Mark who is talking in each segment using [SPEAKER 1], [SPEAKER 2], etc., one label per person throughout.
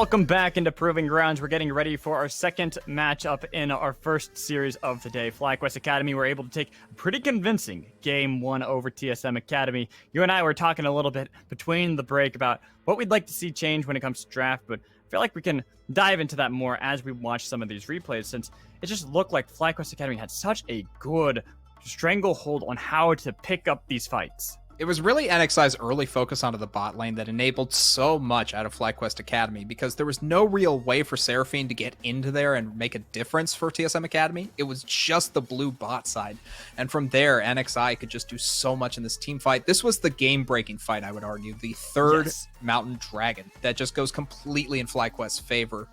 [SPEAKER 1] Welcome back into Proving Grounds. We're getting ready for our second matchup in our first series of the day. FlyQuest Academy were able to take a pretty convincing Game 1 over TSM Academy. You and I were talking a little bit between the break about what we'd like to see change when it comes to draft, but I feel like we can dive into that more as we watch some of these replays, since it just looked like FlyQuest Academy had such a good stranglehold on how to pick up these fights.
[SPEAKER 2] It was really NXI's early focus onto the bot lane that enabled so much out of FlyQuest Academy, because there was no real way for Seraphine to get into there and make a difference for TSM Academy. It was just the blue bot side. And from there, NXI could just do so much in this team fight. This was the game-breaking fight, I would argue. The third Mountain Dragon that just goes completely in FlyQuest's favor.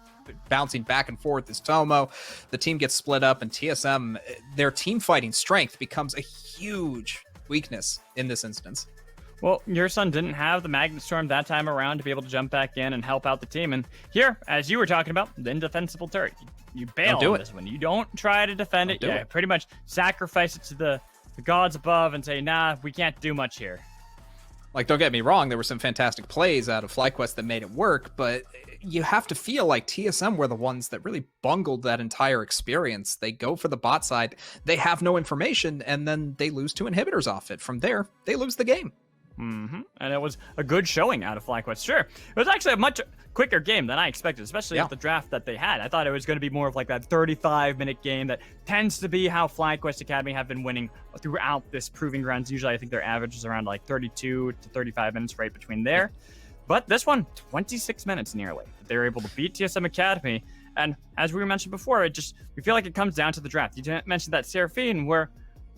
[SPEAKER 2] Bouncing back and forth is Tomo. The team gets split up, and TSM, their team fighting strength becomes a huge weakness in this instance.
[SPEAKER 1] Well, your son didn't have the Magnet Storm that time around to be able to jump back in and help out the team. And here, as you were talking about, the indefensible turret. You bail on this one. You don't try to defend it. You pretty much sacrifice it to the gods above and say, nah, we can't do much here.
[SPEAKER 2] Like, don't get me wrong, there were some fantastic plays out of FlyQuest that made it work, but you have to feel like TSM were the ones that really bungled that entire experience. They go for the bot side, they have no information, and then they lose two inhibitors off it. From there, they lose the game.
[SPEAKER 1] And it was a good showing out of FlyQuest. Sure, it was actually a much quicker game than I expected, especially with the draft that they had. I thought it was going to be more of like that 35-minute game that tends to be how FlyQuest Academy have been winning throughout this Proving Grounds. Usually, I think their average is around like 32 to 35 minutes, right between there. But this one, 26 minutes nearly. They were able to beat TSM Academy. And as we mentioned before, we feel like it comes down to the draft. You mentioned that Seraphine, where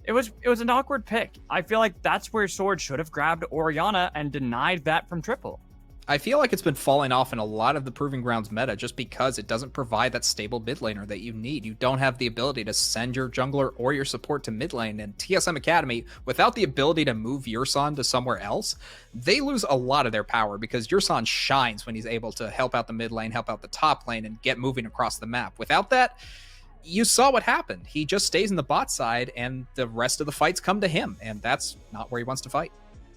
[SPEAKER 1] it was an awkward pick. I feel like that's where Sword should have grabbed Orianna and denied that from Triple.
[SPEAKER 2] I feel like it's been falling off in a lot of the Proving Grounds meta just because it doesn't provide that stable mid laner that you need. You don't have the ability to send your jungler or your support to mid lane, and TSM Academy, without the ability to move Yurson to somewhere else, they lose a lot of their power, because Yurson shines when he's able to help out the mid lane, help out the top lane, and get moving across the map. Without that, you saw what happened. He just stays in the bot side, and the rest of the fights come to him, and that's not where he wants to fight.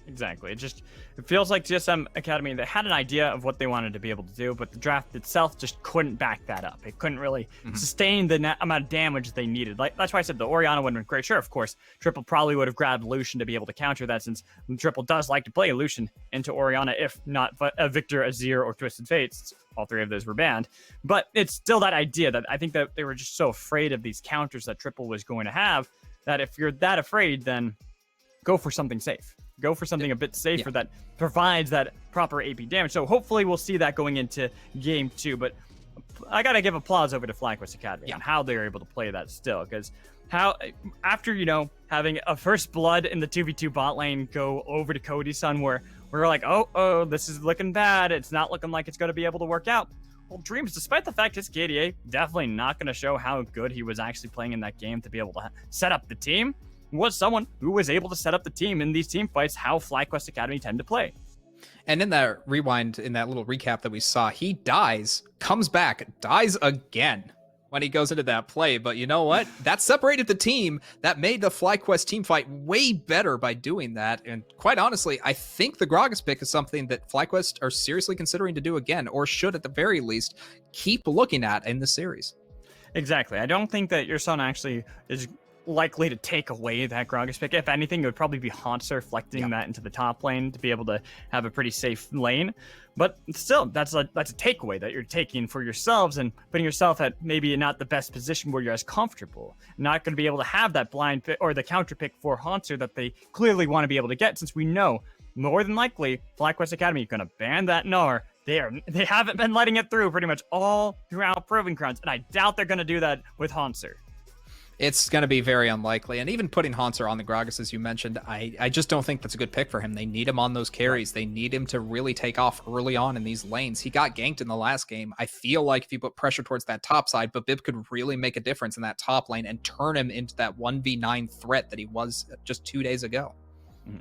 [SPEAKER 1] Exactly. It feels like TSM Academy, they had an idea of what they wanted to be able to do, but the draft itself just couldn't back that up. It couldn't really sustain the amount of damage they needed. Like, that's why I said the Orianna would have been great. Sure, of course, Triple probably would have grabbed Lucian to be able to counter that, since Triple does like to play Lucian into Orianna, if not Victor, Azir, or Twisted Fates. All three of those were banned. But it's still that idea that I think that they were just so afraid of these counters that Triple was going to have, that if you're that afraid, then go for something safe. Go for something a bit safer that provides that proper AP damage. So hopefully we'll see that going into Game 2. But I got to give applause over to FlyQuest Academy and how they were able to play that still. Because after, having a first blood in the 2v2 bot lane go over to Cody's son, where we're like, oh, this is looking bad. It's not looking like it's going to be able to work out. Well, Dreams, despite the fact his KDA definitely not going to show how good he was actually playing in that game to be able to set up the team, was someone who was able to set up the team in these team fights, how FlyQuest Academy tend to play.
[SPEAKER 2] And in that rewind, in that little recap that we saw, he dies, comes back, dies again when he goes into that play. But you know what? That separated the team. That made the FlyQuest team fight way better by doing that. And quite honestly, I think the Gragas pick is something that FlyQuest are seriously considering to do again, or should at the very least keep looking at in the series.
[SPEAKER 1] Exactly. I don't think that your son actually is likely to take away that Gragas pick. If anything, it would probably be Haunter reflecting that into the top lane to be able to have a pretty safe lane. But still, that's a takeaway that you're taking for yourselves and putting yourself at maybe not the best position where you're as comfortable. Not going to be able to have that blind pick or the counter pick for Haunter that they clearly want to be able to get, since we know more than likely FlyQuest Academy is going to ban that Gnar. They haven't been letting it through pretty much all throughout Proving Grounds, and I doubt they're going to do that with Haunter.
[SPEAKER 2] It's going to be very unlikely. And even putting Haunter on the Gragas, as you mentioned, I just don't think that's a good pick for him. They need him on those carries. They need him to really take off early on in these lanes. He got ganked in the last game. I feel like if you put pressure towards that top side, but Bib could really make a difference in that top lane and turn him into that 1v9 threat that he was just 2 days ago.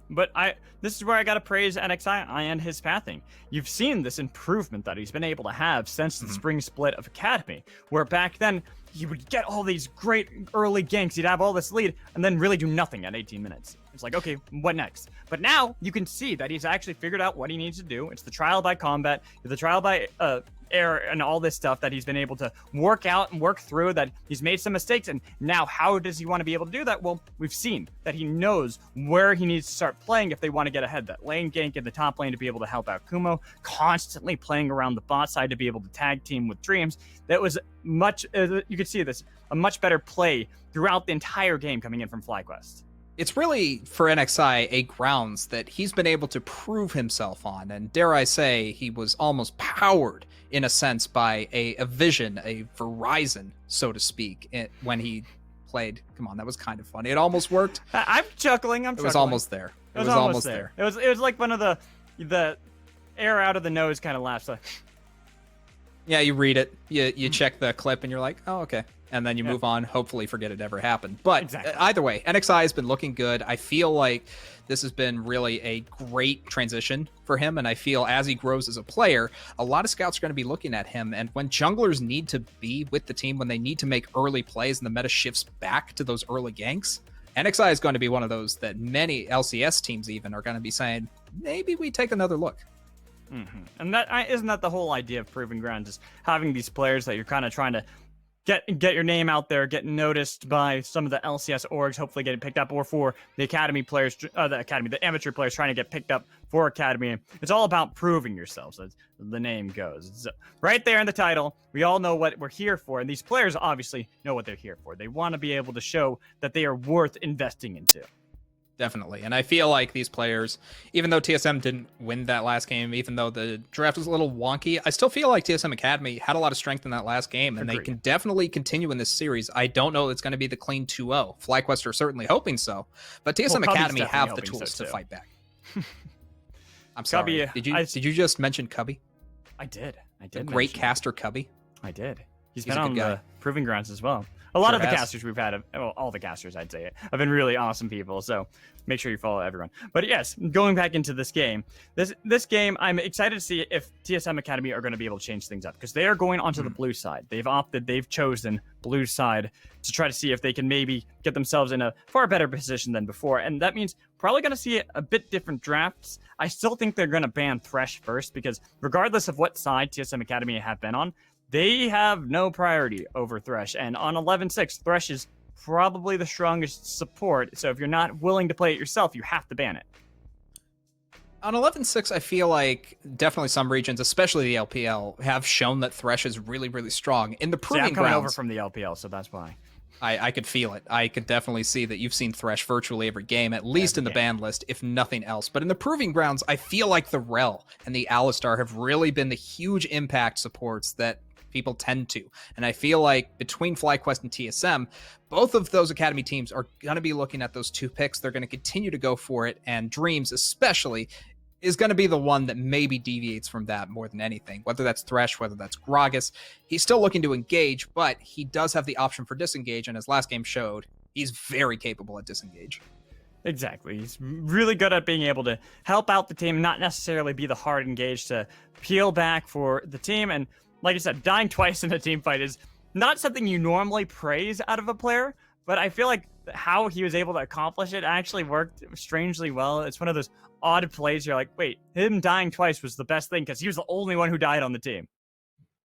[SPEAKER 1] But this is where I got to praise NXI and his pathing. You've seen this improvement that he's been able to have since the spring split of Academy, where back then he would get all these great early ganks, he'd have all this lead, and then really do nothing at 18 minutes. It's like, okay, what next? But now you can see that he's actually figured out what he needs to do. It's the trial by combat, the trial by error and all this stuff that he's been able to work out and work through, that he's made some mistakes. And now how does he want to be able to do that? Well, we've seen that he knows where he needs to start playing if they want to get ahead. That lane gank in the top lane to be able to help out Kumo, constantly playing around the bot side to be able to tag team with Dreams. That was much, you could see this, a much better play throughout the entire game coming in from FlyQuest.
[SPEAKER 2] It's really, for NXI, a grounds that he's been able to prove himself on. And dare I say, he was almost powered, in a sense, by a vision, a Verizon, so to speak, when he played. Come on, that was kind of funny. It almost worked.
[SPEAKER 1] I'm chuckling.
[SPEAKER 2] It was almost there. It was almost there.
[SPEAKER 1] It was like one of the air out of the nose kind of laughs.
[SPEAKER 2] Yeah, you read it, you check the clip, and you're like, oh, okay. And then you move on, hopefully forget it ever happened. But either way, NXI has been looking good. I feel like this has been really a great transition for him, and I feel as he grows as a player, a lot of scouts are going to be looking at him, and when junglers need to be with the team, when they need to make early plays and the meta shifts back to those early ganks, NXI is going to be one of those that many LCS teams even are going to be saying, maybe we take another look.
[SPEAKER 1] Mm-hmm. And that isn't that the whole idea of Proving Grounds, is having these players that you're kind of trying to get your name out there, get noticed by some of the LCS orgs, hopefully getting picked up, or for the academy players, the amateur players trying to get picked up for academy. It's all about proving yourselves, as the name goes. It's right there in the title. We all know what we're here for, and these players obviously know what they're here for. They want to be able to show that they are worth investing into.
[SPEAKER 2] Definitely. And I feel like these players, even though TSM didn't win that last game, even though the draft was a little wonky, I still feel like TSM Academy had a lot of strength in that last game, and they can definitely continue in this series. I don't know it's going to be the clean 2-0. FlyQuest are certainly hoping so, but TSM Academy have the tools to fight back. I'm sorry.
[SPEAKER 1] Cubby,
[SPEAKER 2] did you just mention Cubby?
[SPEAKER 1] I did.
[SPEAKER 2] The great caster Cubby?
[SPEAKER 1] I did. He's been on the Proving Grounds as well. A lot of the casters we've had, well, all the casters, I'd say, have been really awesome people. So make sure you follow everyone. But yes, going back into this game, this game, I'm excited to see if TSM Academy are going to be able to change things up, because they are going onto the blue side. They've chosen blue side to try to see if they can maybe get themselves in a far better position than before. And that means probably going to see a bit different drafts. I still think they're going to ban Thresh first, because regardless of what side TSM Academy have been on, they have no priority over Thresh. And on 11-6, Thresh is probably the strongest support. So if you're not willing to play it yourself, you have to ban it.
[SPEAKER 2] On 11-6, I feel like definitely some regions, especially the LPL, have shown that Thresh is really, really strong. In the Proving Grounds,
[SPEAKER 1] I'm coming over from the LPL, so that's why.
[SPEAKER 2] I could feel it. I could definitely see that you've seen Thresh virtually every game, at least in the ban list, if nothing else. But in the Proving Grounds, I feel like the Rel and the Alistar have really been the huge impact supports that people tend to. And I feel like between FlyQuest and TSM, both of those academy teams are going to be looking at those two picks. They're going to continue to go for it. And Dreams, especially, is going to be the one that maybe deviates from that more than anything. Whether that's Thresh, whether that's Gragas, he's still looking to engage, but he does have the option for disengage. And as last game showed, he's very capable at disengage.
[SPEAKER 1] Exactly. He's really good at being able to help out the team, not necessarily be the hard engage to peel back for the team. And like I said, dying twice in a team fight is not something you normally praise out of a player, but I feel like how he was able to accomplish it actually worked strangely well. It's one of those odd plays you're like, wait, him dying twice was the best thing because he was the only one who died on the team.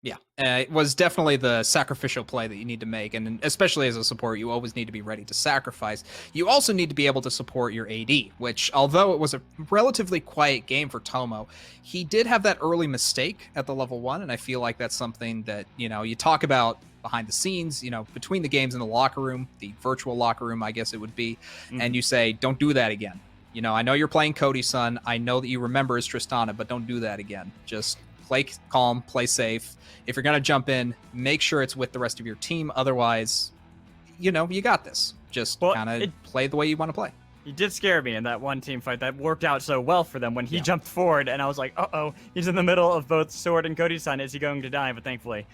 [SPEAKER 2] Yeah, it was definitely the sacrificial play that you need to make, and especially as a support, you always need to be ready to sacrifice. You also need to be able to support your AD, which, although it was a relatively quiet game for Tomo, he did have that early mistake at the level 1, and I feel like that's something that, you know, you talk about behind the scenes, you know, between the games in the locker room, the virtual locker room, I guess it would be, and you say, don't do that again. You know, I know you're playing Cody's son, I know that you remember his Tristana, but don't do that again. Just play calm, play safe. If you're going to jump in, make sure it's with the rest of your team. Otherwise, you know, you got this. Just kind of play the way you want to play.
[SPEAKER 1] He did scare me in that one team fight that worked out so well for them when he jumped forward, and I was like, uh-oh, he's in the middle of both Sword and Cody's son. Is he going to die? But thankfully,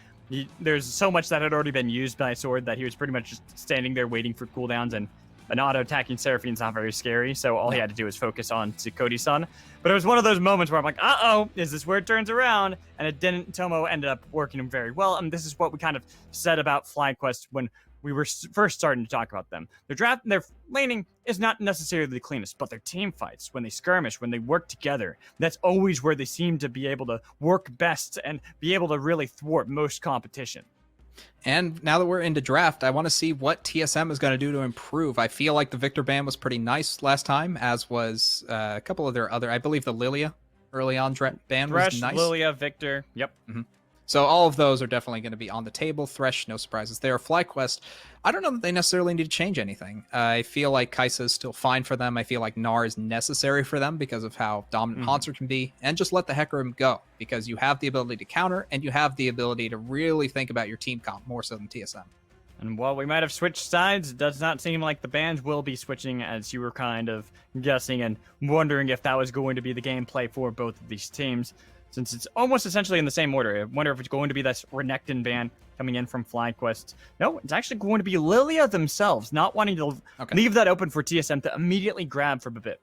[SPEAKER 1] there's so much that had already been used by Sword that he was pretty much just standing there waiting for cooldowns, and an auto-attacking Seraphine's not very scary, so all he had to do was focus on to Cody's son. But it was one of those moments where I'm like, uh-oh, is this where it turns around? And it didn't. Tomo ended up working him very well, and this is what we kind of said about FlyQuest when we were first starting to talk about them. Their laning is not necessarily the cleanest, but their team fights, when they skirmish, when they work together, that's always where they seem to be able to work best and be able to really thwart most competition.
[SPEAKER 2] And now that we're into draft, I want to see what TSM is going to do to improve. I feel like the Victor ban was pretty nice last time, as was a couple of their other, I believe the Lilia early on ban
[SPEAKER 1] Thresh,
[SPEAKER 2] was nice.
[SPEAKER 1] Lilia, Victor, yep.
[SPEAKER 2] So all of those are definitely going to be on the table. Thresh, no surprises there. FlyQuest, I don't know that they necessarily need to change anything. I feel like Kai'Sa is still fine for them. I feel like Gnar is necessary for them because of how dominant Hauntzer can be. And just let the Hecarim go, because you have the ability to counter, and you have the ability to really think about your team comp more so than TSM.
[SPEAKER 1] And while we might have switched sides, it does not seem like the bans will be switching, as you were kind of guessing and wondering if that was going to be the gameplay for both of these teams, since it's almost essentially in the same order. I wonder if it's going to be this Renekton ban coming in from FlyQuest. No, it's actually going to be Lilia themselves, not wanting to leave that open for TSM to immediately grab for a bit.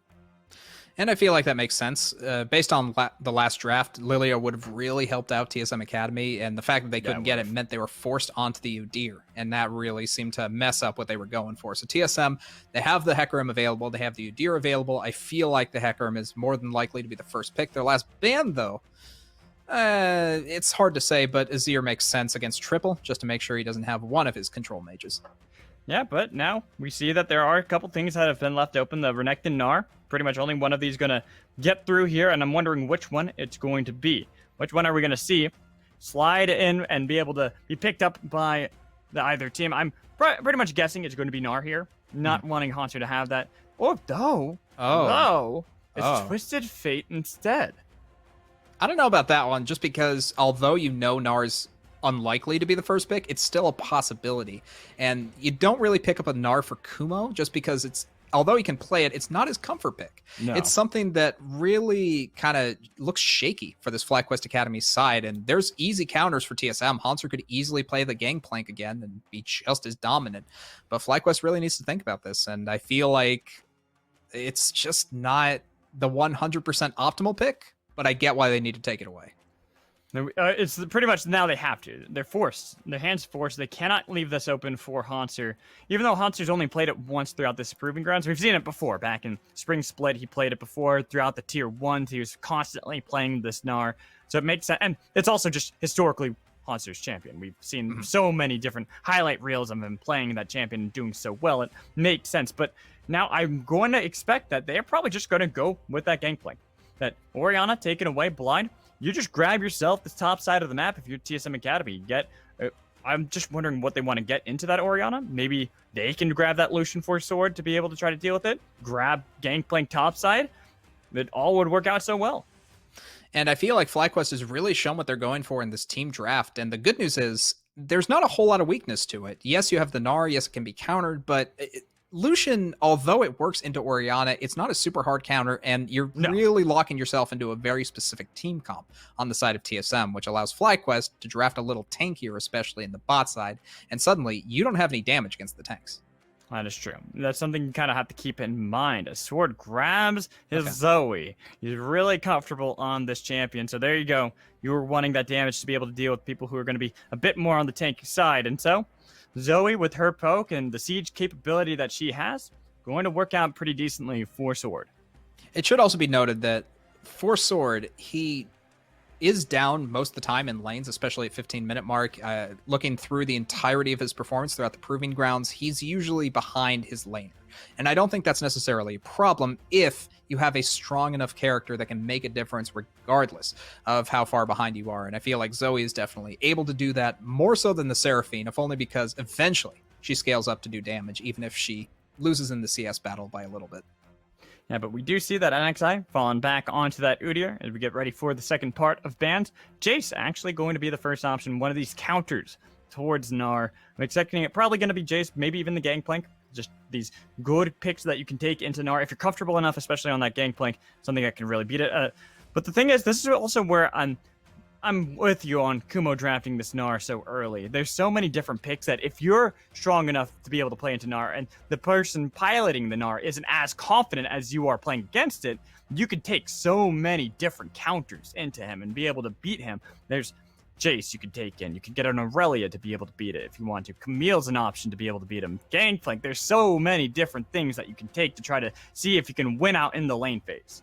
[SPEAKER 2] And I feel like that makes sense. Based on the last draft, Lilia would have really helped out TSM Academy, and the fact that they couldn't get it meant they were forced onto the Udyr, and that really seemed to mess up what they were going for. So TSM, they have the Hecarim available, they have the Udyr available. I feel like the Hecarim is more than likely to be the first pick. Their last ban, though, it's hard to say, but Azir makes sense against Triple, just to make sure he doesn't have one of his control mages.
[SPEAKER 1] Yeah, but now we see that there are a couple things that have been left open. The Renekton Gnar, pretty much only one of these going to get through here, and I'm wondering which one it's going to be. Which one are we going to see slide in and be able to be picked up by the either team? I'm pretty much guessing it's going to be Gnar here, not wanting Haunter to have that. It's Twisted Fate instead.
[SPEAKER 2] I don't know about that one, just because although you know Gnar's unlikely to be the first pick, it's still a possibility. And you don't really pick up a Gnar for Kumo, just because it's, although he can play it, it's not his comfort pick. No. It's something that really kind of looks shaky for this FlyQuest Academy side, and there's easy counters for TSM. Haunter could easily play the Gangplank again and be just as dominant, but FlyQuest really needs to think about this, and I feel like it's just not the 100% optimal pick, but I get why they need to take it away.
[SPEAKER 1] It's pretty much now they have to. They're forced. Their hands forced. They cannot leave this open for Haunter. Even though Haunter's only played it once throughout this Proving Grounds. We've seen it before. Back in Spring Split, he played it before. Throughout the Tier 1s, he was constantly playing this Gnar. So it makes sense. And it's also just historically Haunter's champion. We've seen so many different highlight reels of him playing that champion and doing so well. It makes sense. But now I'm going to expect that they're probably just going to go with that Gangplank. That Orianna taken away blind. You just grab yourself the top side of the map if you're TSM Academy. I'm just wondering what they want to get into that Orianna. Maybe they can grab that Lucian Force Sword to be able to try to deal with it. Grab Gangplank top side. It all would work out so well.
[SPEAKER 2] And I feel like FlyQuest has really shown what they're going for in this team draft. And the good news is there's not a whole lot of weakness to it. Yes, you have the Gnar. Yes, it can be countered, but Lucian, although it works into Orianna, it's not a super hard counter, and you're really locking yourself into a very specific team comp on the side of TSM, which allows FlyQuest to draft a little tankier, especially in the bot side, and suddenly you don't have any damage against the tanks.
[SPEAKER 1] That is true. That's something you kind of have to keep in mind. A sword grabs his Zoe. He's really comfortable on this champion, so there you go. You were wanting that damage to be able to deal with people who are going to be a bit more on the tanky side, and so Zoe, with her poke and the siege capability that she has, going to work out pretty decently for Sword.
[SPEAKER 2] It should also be noted that for Sword, he is down most of the time in lanes, especially at 15-minute mark. Looking through the entirety of his performance throughout the Proving Grounds, he's usually behind his laner. And I don't think that's necessarily a problem if you have a strong enough character that can make a difference regardless of how far behind you are. And I feel like Zoe is definitely able to do that more so than the Seraphine, if only because eventually she scales up to do damage, even if she loses in the CS battle by a little bit.
[SPEAKER 1] Yeah, but we do see that NXI falling back onto that Udyr as we get ready for the second part of bans. Jace actually going to be the first option, one of these counters towards Gnar. I'm expecting it probably going to be Jace, maybe even the Gangplank. Just these good picks that you can take into Gnar if you're comfortable enough, especially on that Gangplank, something that can really beat it. But the thing is, this is also where I'm with you on Kumo drafting this Gnar so early. There's so many different picks that if you're strong enough to be able to play into Gnar and the person piloting the Gnar isn't as confident as you are playing against it, you could take so many different counters into him and be able to beat him. There's Jace you could take in. You could get an Aurelia to be able to beat it if you want to. Camille's an option to be able to beat him. Gangplank, there's so many different things that you can take to try to see if you can win out in the lane phase.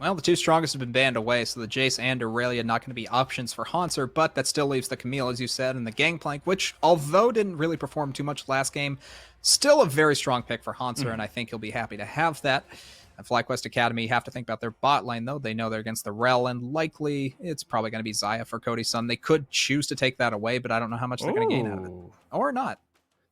[SPEAKER 2] Well, the two strongest have been banned away, so the Jace and Aurelia not going to be options for Haunter, but that still leaves the Camille, as you said, and the Gangplank, which, although didn't really perform too much last game, still a very strong pick for Haunter, and I think he'll be happy to have that. At FlyQuest Academy, you have to think about their bot lane, though. They know they're against the Rel, and likely it's probably going to be Xayah for Cody's son. They could choose to take that away, but I don't know how much they're going to gain out of it. Or not.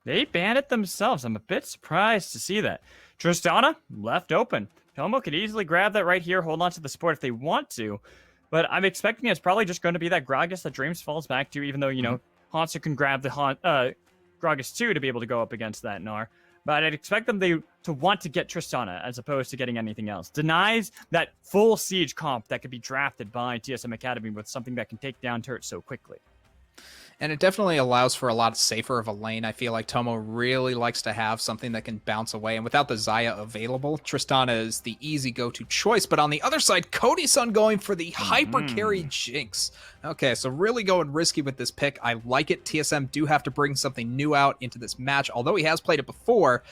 [SPEAKER 1] They banned it themselves. I'm a bit surprised to see that. Tristana left open. Tomo could easily grab that right here, hold on to the support if they want to, but I'm expecting it's probably just going to be that Gragas that Dreams falls back to, even though, you know, Haunter can grab the Gragas too to be able to go up against that Gnar. But I'd expect them to want to get Tristana as opposed to getting anything else. Denies that full siege comp that could be drafted by TSM Academy with something that can take down turrets so quickly.
[SPEAKER 2] And it definitely allows for a lot safer of a lane. I feel like Tomo really likes to have something that can bounce away. And without the Xayah available, Tristana is the easy go-to choice. But on the other side, Cody's son going for the hyper carry Jinx. Okay, so really going risky with this pick. I like it. TSM do have to bring something new out into this match. Although he has played it before,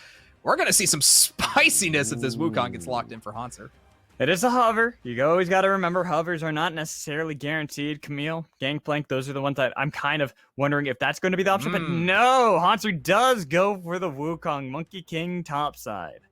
[SPEAKER 2] we're going to see some spiciness if this Wukong gets locked in for Haunter.
[SPEAKER 1] It is a hover. You always got to remember hovers are not necessarily guaranteed. Camille, Gangplank, those are the ones that I'm kind of wondering if that's going to be the option. But no, Haunter does go for the Wukong Monkey King topside.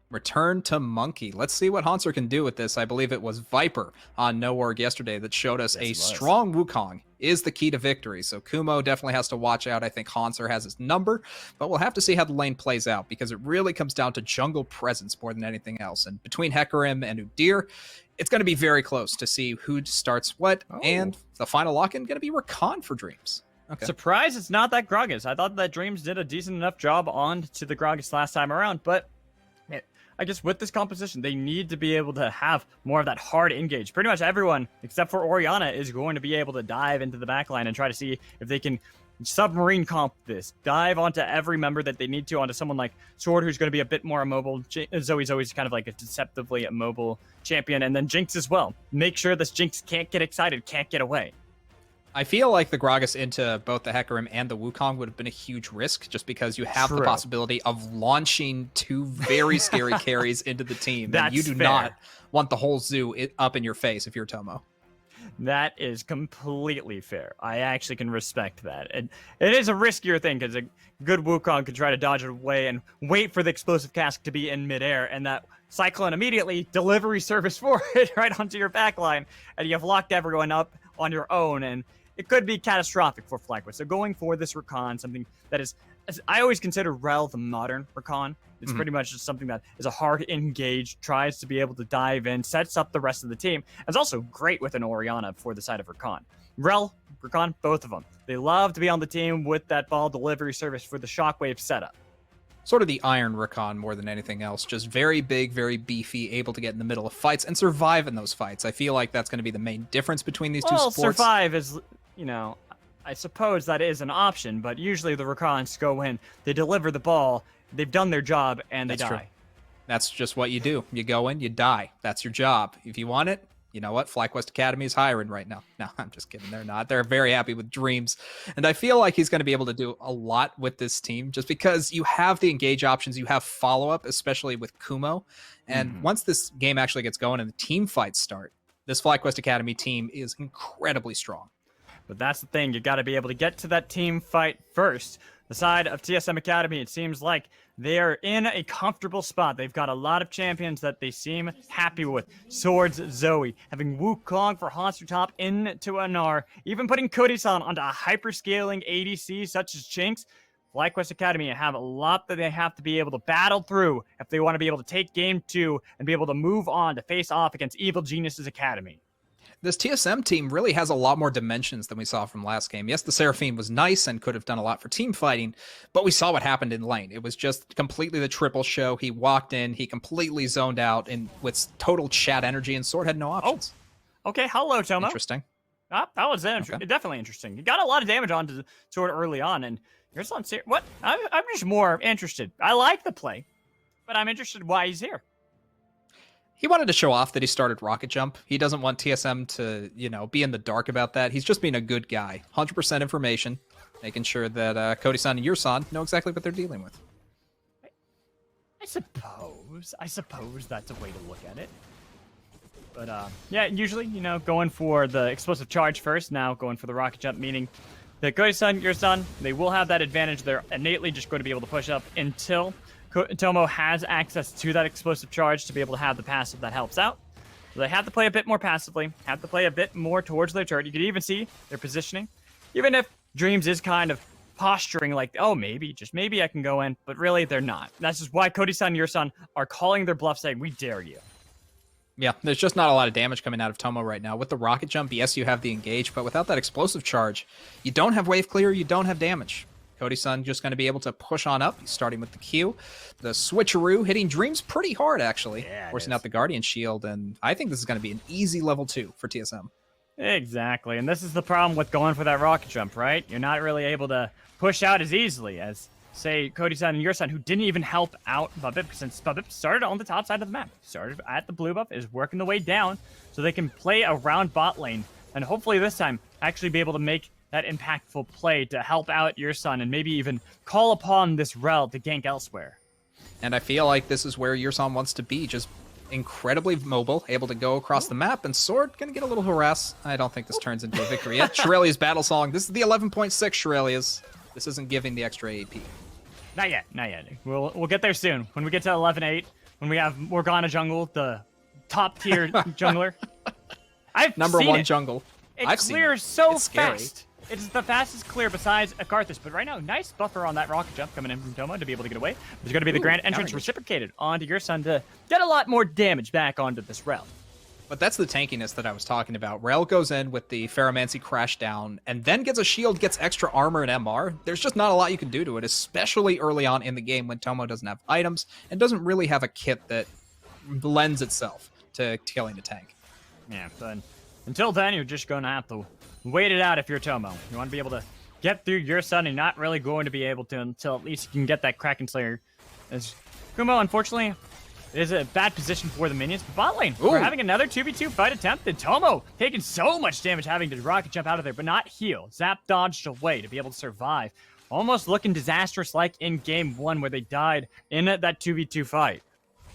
[SPEAKER 2] Return to Monkey. Let's see what Haunter can do with this. I believe it was Viper on No Org yesterday that showed us a strong Wukong is the key to victory. So Kumo definitely has to watch out. I think Haunter has his number, but we'll have to see how the lane plays out because it really comes down to jungle presence more than anything else. And between Hecarim and Udyr, it's going to be very close to see who starts what. And the final lock-in going to be Rakan for Dreams. Okay.
[SPEAKER 1] Surprise, it's not that Gragas. I thought that Dreams did a decent enough job on to the Gragas last time around, but I guess with this composition, they need to be able to have more of that hard engage. Pretty much everyone, except for Orianna, is going to be able to dive into the backline and try to see if they can submarine comp this. Dive onto every member that they need to, onto someone like Sword, who's going to be a bit more immobile. Zoe's always kind of like a deceptively immobile champion. And then Jinx as well. Make sure this Jinx can't get excited, can't get away.
[SPEAKER 2] I feel like the Gragas into both the Hecarim and the Wukong would have been a huge risk just because you have the possibility of launching two very scary carries into the team.
[SPEAKER 1] That's
[SPEAKER 2] and you do not want the whole zoo up in your face if you're Tomo.
[SPEAKER 1] That is completely fair. I actually can respect that. And it is a riskier thing because a good Wukong can try to dodge it away and wait for the explosive cask to be in midair, and that Cyclone immediately delivery service for it right onto your backline, and you've locked everyone up on your own, and it could be catastrophic for FlyQuest. So going for this Rakan, something that is, I always consider Rel the modern Rakan. It's pretty much just something that is a hard engage, tries to be able to dive in, sets up the rest of the team. It's also great with an Orianna for the side of Rakan. Rel, Rakan, both of them. They love to be on the team with that ball delivery service for the shockwave setup.
[SPEAKER 2] Sort of the Iron Rakan more than anything else. Just very big, very beefy, able to get in the middle of fights and survive in those fights. I feel like that's going to be the main difference between these two sports.
[SPEAKER 1] Survive is, you know, I suppose that is an option, but usually the Rakans go in, they deliver the ball, they've done their job, and they die.
[SPEAKER 2] True. That's just what you do. You go in, you die. That's your job. If you want it, you know what? FlyQuest Academy is hiring right now. No, I'm just kidding. They're not. They're very happy with Dreams. And I feel like he's going to be able to do a lot with this team just because you have the engage options. You have follow-up, especially with Kumo. And once this game actually gets going and the team fights start, this FlyQuest Academy team is incredibly strong.
[SPEAKER 1] But that's the thing. You got to be able to get to that team fight first. The side of TSM Academy, it seems like they are in a comfortable spot. They've got a lot of champions that they seem happy with. Swords, Zoe, having Wukong for Haunter top into a Gnar, even putting Kodi-san onto a hyperscaling ADC such as Jinx. FlyQuest Academy have a lot that they have to be able to battle through if they want to be able to take game 2 and be able to move on to face off against Evil Genius's Academy.
[SPEAKER 2] This TSM team really has a lot more dimensions than we saw from last game. Yes, the Seraphine was nice and could have done a lot for team fighting, but we saw what happened in lane. It was just completely the triple show. He walked in, he completely zoned out, and with total chat energy, and Sword had no options.
[SPEAKER 1] Oh, okay. Hello, Tomo.
[SPEAKER 2] Interesting.
[SPEAKER 1] That was definitely interesting. You got a lot of damage onto the Sword early on, and here's on what? I'm just more interested. I like the play, but I'm interested why he's here.
[SPEAKER 2] He wanted to show off that he started Rocket Jump. He doesn't want TSM to, be in the dark about that. He's just being a good guy. 100% information, making sure that Cody-san and Yursan know exactly what they're dealing with.
[SPEAKER 1] I suppose that's a way to look at it. But yeah, usually, going for the explosive charge first, now going for the rocket jump, meaning that Cody-san, Yursan, they will have that advantage. They're innately just going to be able to push up until Tomo has access to that explosive charge to be able to have the passive that helps out. So they have to play a bit more passively, have to play a bit more towards their turret. You can even see their positioning. Even if Dreams is kind of posturing like, oh, maybe, just maybe I can go in, but really they're not. That's just why Cody-san and Yursan are calling their bluff, saying, we dare you.
[SPEAKER 2] Yeah, there's just not a lot of damage coming out of Tomo right now. With the rocket jump, yes, you have the engage, but without that explosive charge, you don't have wave clear, you don't have damage. Cody-san just going to be able to push on up. He's starting with the Q. The switcheroo hitting Dreams pretty hard, actually. Forcing out the Guardian Shield, and I think this is going to be an easy level 2 for TSM. Exactly,
[SPEAKER 1] and this is the problem with going for that rocket jump, right? You're not really able to push out as easily as, say, Cody-san and Yursan, who didn't even help out Babip, since Babip started on the top side of the map. Started at the blue buff, is working the way down, so they can play around bot lane, and hopefully this time actually be able to make that impactful play to help out Yursan and maybe even call upon this Rel to gank elsewhere.
[SPEAKER 2] And I feel like this is where Yursan wants to be, just incredibly mobile, able to go across the map, and Sword gonna get a little harass. I don't think this turns into a victory yet. Shirelia's battle song. This is the 11.6 Shirelia's. This isn't giving the extra AP.
[SPEAKER 1] Not yet. We'll get there soon. When we get to 11-8, when we have Morgana jungle, the top tier jungler.
[SPEAKER 2] Number one jungle.
[SPEAKER 1] It clears so fast. It's the fastest clear besides Akarthus, but right now, nice buffer on that rocket jump coming in from Tomo to be able to get away. There's going to be the grand entrance reciprocated onto Yursan to get a lot more damage back onto this Rel.
[SPEAKER 2] But that's the tankiness that I was talking about. Rel goes in with the Pheromancy crash down, and then gets a shield, gets extra armor and MR. There's just not a lot you can do to it, especially early on in the game when Tomo doesn't have items and doesn't really have a kit that lends itself to killing a tank.
[SPEAKER 1] Yeah, but until then, you're just going to have to wait it out if you're Tomo. You want to be able to get through Yursan, and you're not really going to be able to until at least you can get that Kraken Slayer. As Kumo, unfortunately, is a bad position for the minions. But bot lane, we're having another 2v2 fight attempt, and Tomo taking so much damage having to rocket jump out of there, but not heal. Zap dodged away to be able to survive. Almost looking disastrous like in game 1 where they died in that 2v2 fight.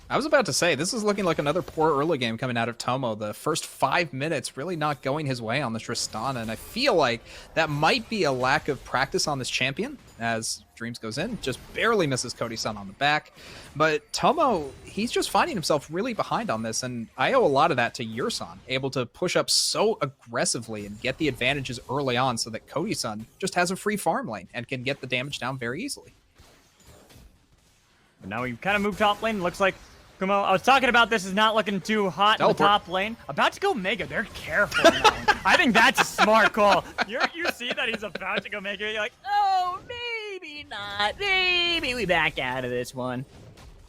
[SPEAKER 2] I was about to say, this is looking like another poor early game coming out of Tomo. The first 5 minutes really not going his way on the Tristana, and I feel like that might be a lack of practice on this champion, as Dreams goes in, just barely misses Cody-san on the back. But Tomo, he's just finding himself really behind on this, and I owe a lot of that to Yursan, able to push up so aggressively and get the advantages early on so that Cody-san just has a free farm lane and can get the damage down very easily.
[SPEAKER 1] But now we've kind of moved top lane. Looks like Kumo, I was talking about this is not looking too hot in the top lane. About to go Mega. They're careful now. I think that's a smart call. You see that he's about to go Mega. You're like, oh, maybe not. Maybe we back out of this one.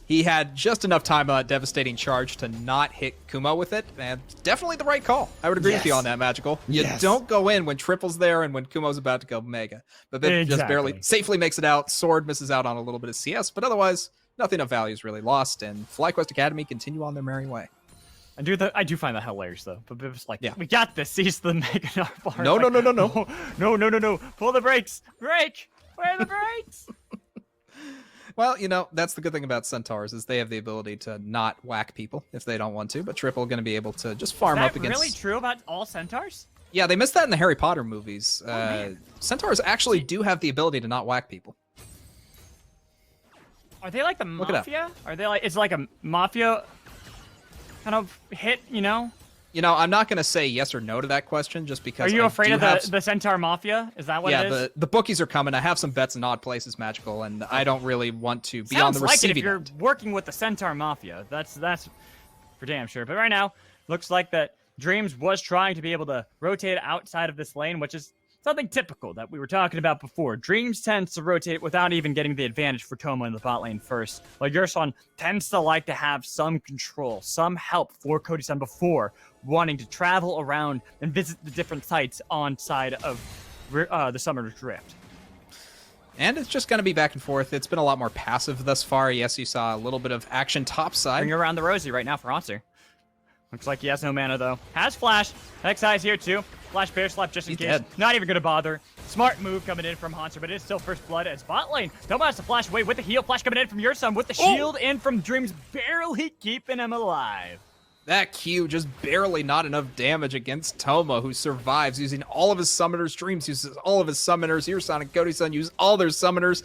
[SPEAKER 2] He had just enough time on that devastating charge to not hit Kumo with it, and definitely the right call. I would agree with you on that, Magical. You don't go in when Triple's there and when Kumo's about to go Mega. But then just barely safely makes it out. Sword misses out on a little bit of CS, but otherwise, nothing of value is really lost, and FlyQuest Academy continue on their merry way.
[SPEAKER 1] I do find that hilarious, though. But it's like, we got this. Seize the Mega bar.
[SPEAKER 2] No.
[SPEAKER 1] No. Pull the brakes. Brake. Where are the brakes?
[SPEAKER 2] Well, that's the good thing about Centaurs, is they have the ability to not whack people if they don't want to, but Triple going to be able to just farm up against...
[SPEAKER 1] Is that really true about all Centaurs?
[SPEAKER 2] Yeah, they missed that in the Harry Potter movies. Centaurs actually do have the ability to not whack people.
[SPEAKER 1] Are they like the Mafia? Are they like, it's like a Mafia kind of hit,
[SPEAKER 2] I'm not going to say yes or no to that question just because...
[SPEAKER 1] Are you afraid of the Centaur Mafia? Is that what it is?
[SPEAKER 2] Yeah, the bookies are coming. I have some bets in odd places, Magical, and I don't really want to be on the receiving end.
[SPEAKER 1] If you're working with the Centaur Mafia. That's for damn sure. But right now, looks like that Dreams was trying to be able to rotate outside of this lane, which is something typical that we were talking about before. Dreams tends to rotate without even getting the advantage for Tomo in the bot lane first. While Yursan tends to like to have some control, some help for Cody-san before wanting to travel around and visit the different sites on side of the Summoner's Rift.
[SPEAKER 2] And it's just going to be back and forth. It's been a lot more passive thus far. Yes, you saw a little bit of action topside.
[SPEAKER 1] Bring around the Rosie right now for Answer. Looks like he has no mana, though. Has Flash. Xai's here, too. Flash Bear Slap just in
[SPEAKER 2] He's
[SPEAKER 1] case.
[SPEAKER 2] dead.
[SPEAKER 1] Not even going to bother. Smart move coming in from Hanser, but it is still first blood as bot lane. Tomo has to flash away with the heal. Flash coming in from your son with the shield in from Dreams, barely keeping him alive.
[SPEAKER 2] That Q just barely not enough damage against Tomo, who survives using all of his summoners. Dreams uses all of his summoners. Your-san and Cody-san use all their summoners,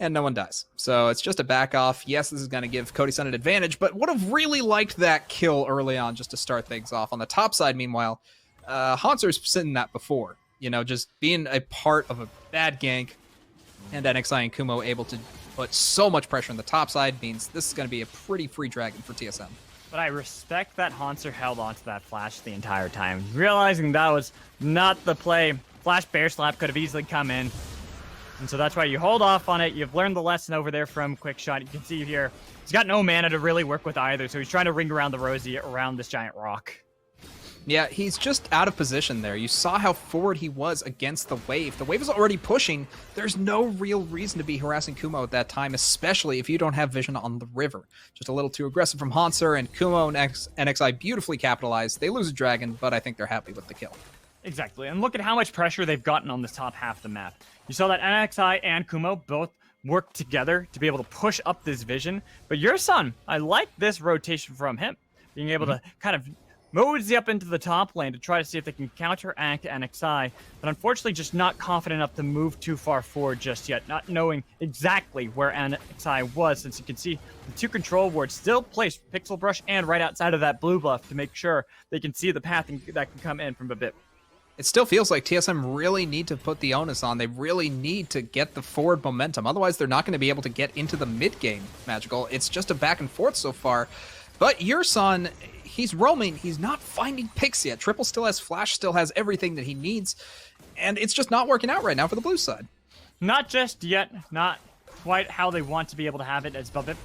[SPEAKER 2] and no one dies. So it's just a back off. Yes, this is going to give Cody-san an advantage, but would have really liked that kill early on just to start things off. On the top side, meanwhile, Hanser's seen that before. You know, just being a part of a bad gank, and NXI and Kumo able to put so much pressure on the top side means this is going to be a pretty free dragon for TSM.
[SPEAKER 1] But I respect that Hanser held onto that flash the entire time, realizing that was not the play. Flash Bear Slap could have easily come in. And so that's why you hold off on it. You've learned the lesson over there from Quick Shot. You can see here, he's got no mana to really work with either, so he's trying to ring around the Rosie around this giant rock.
[SPEAKER 2] Yeah, he's just out of position there. You saw how forward he was against the wave. The wave is already pushing. There's no real reason to be harassing Kumo at that time, especially if you don't have vision on the river. Just a little too aggressive from Hanser, and Kumo and NXI beautifully capitalized. They lose a dragon, but I think they're happy with the kill.
[SPEAKER 1] Exactly, and look at how much pressure they've gotten on this top half of the map. You saw that NXI and Kumo both work together to be able to push up this vision, but your son, I like this rotation from him, being able to kind of mosey up into the top lane to try to see if they can counteract NXI, but unfortunately just not confident enough to move too far forward just yet, not knowing exactly where NXI was, since you can see the two control wards still placed Pixel Brush and right outside of that blue buff to make sure they can see the path that can come in from a bit.
[SPEAKER 2] It still feels like TSM really need to put the onus on. They really need to get the forward momentum. Otherwise, they're not going to be able to get into the mid game, Magical. It's just a back and forth so far. But Yurson, he's roaming. He's not finding picks yet. Triple still has Flash, still has everything that he needs. And it's just not working out right now for the blue side.
[SPEAKER 1] Not just yet. Not quite how they want to be able to have it, as Bubip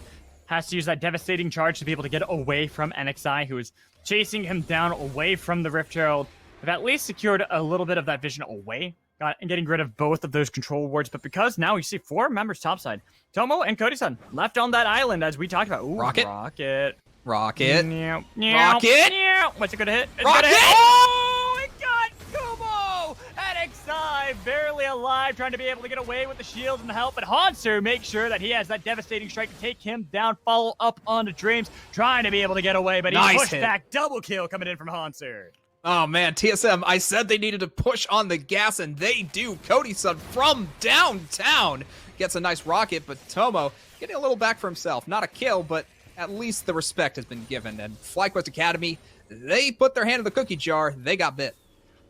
[SPEAKER 1] has to use that devastating charge to be able to get away from NXI, who is chasing him down away from the Rift Herald. They've at least secured a little bit of that vision away, and getting rid of both of those control wards. But because now you see 4 members topside, Tomo and Cody-san left on that island, as we talked about. Ooh,
[SPEAKER 2] Rocket.
[SPEAKER 1] Rocket.
[SPEAKER 2] Meow.
[SPEAKER 1] Rocket.
[SPEAKER 2] Meow.
[SPEAKER 1] What's it gonna hit? It's
[SPEAKER 2] Rocket.
[SPEAKER 1] gonna hit. Oh, it got Kumo! NXI barely alive, trying to be able to get away with the shield and the help. But Hanser makes sure that he has that devastating strike to take him down, follow up onto Dreams, trying to be able to get away. But he pushed back. Double kill coming in from Hanser.
[SPEAKER 2] Oh man, TSM, I said they needed to push on the gas, and they do. Cody-san from downtown gets a nice rocket, but Tomo getting a little back for himself. Not a kill, but at least the respect has been given. And FlyQuest Academy, they put their hand in the cookie jar. They got bit.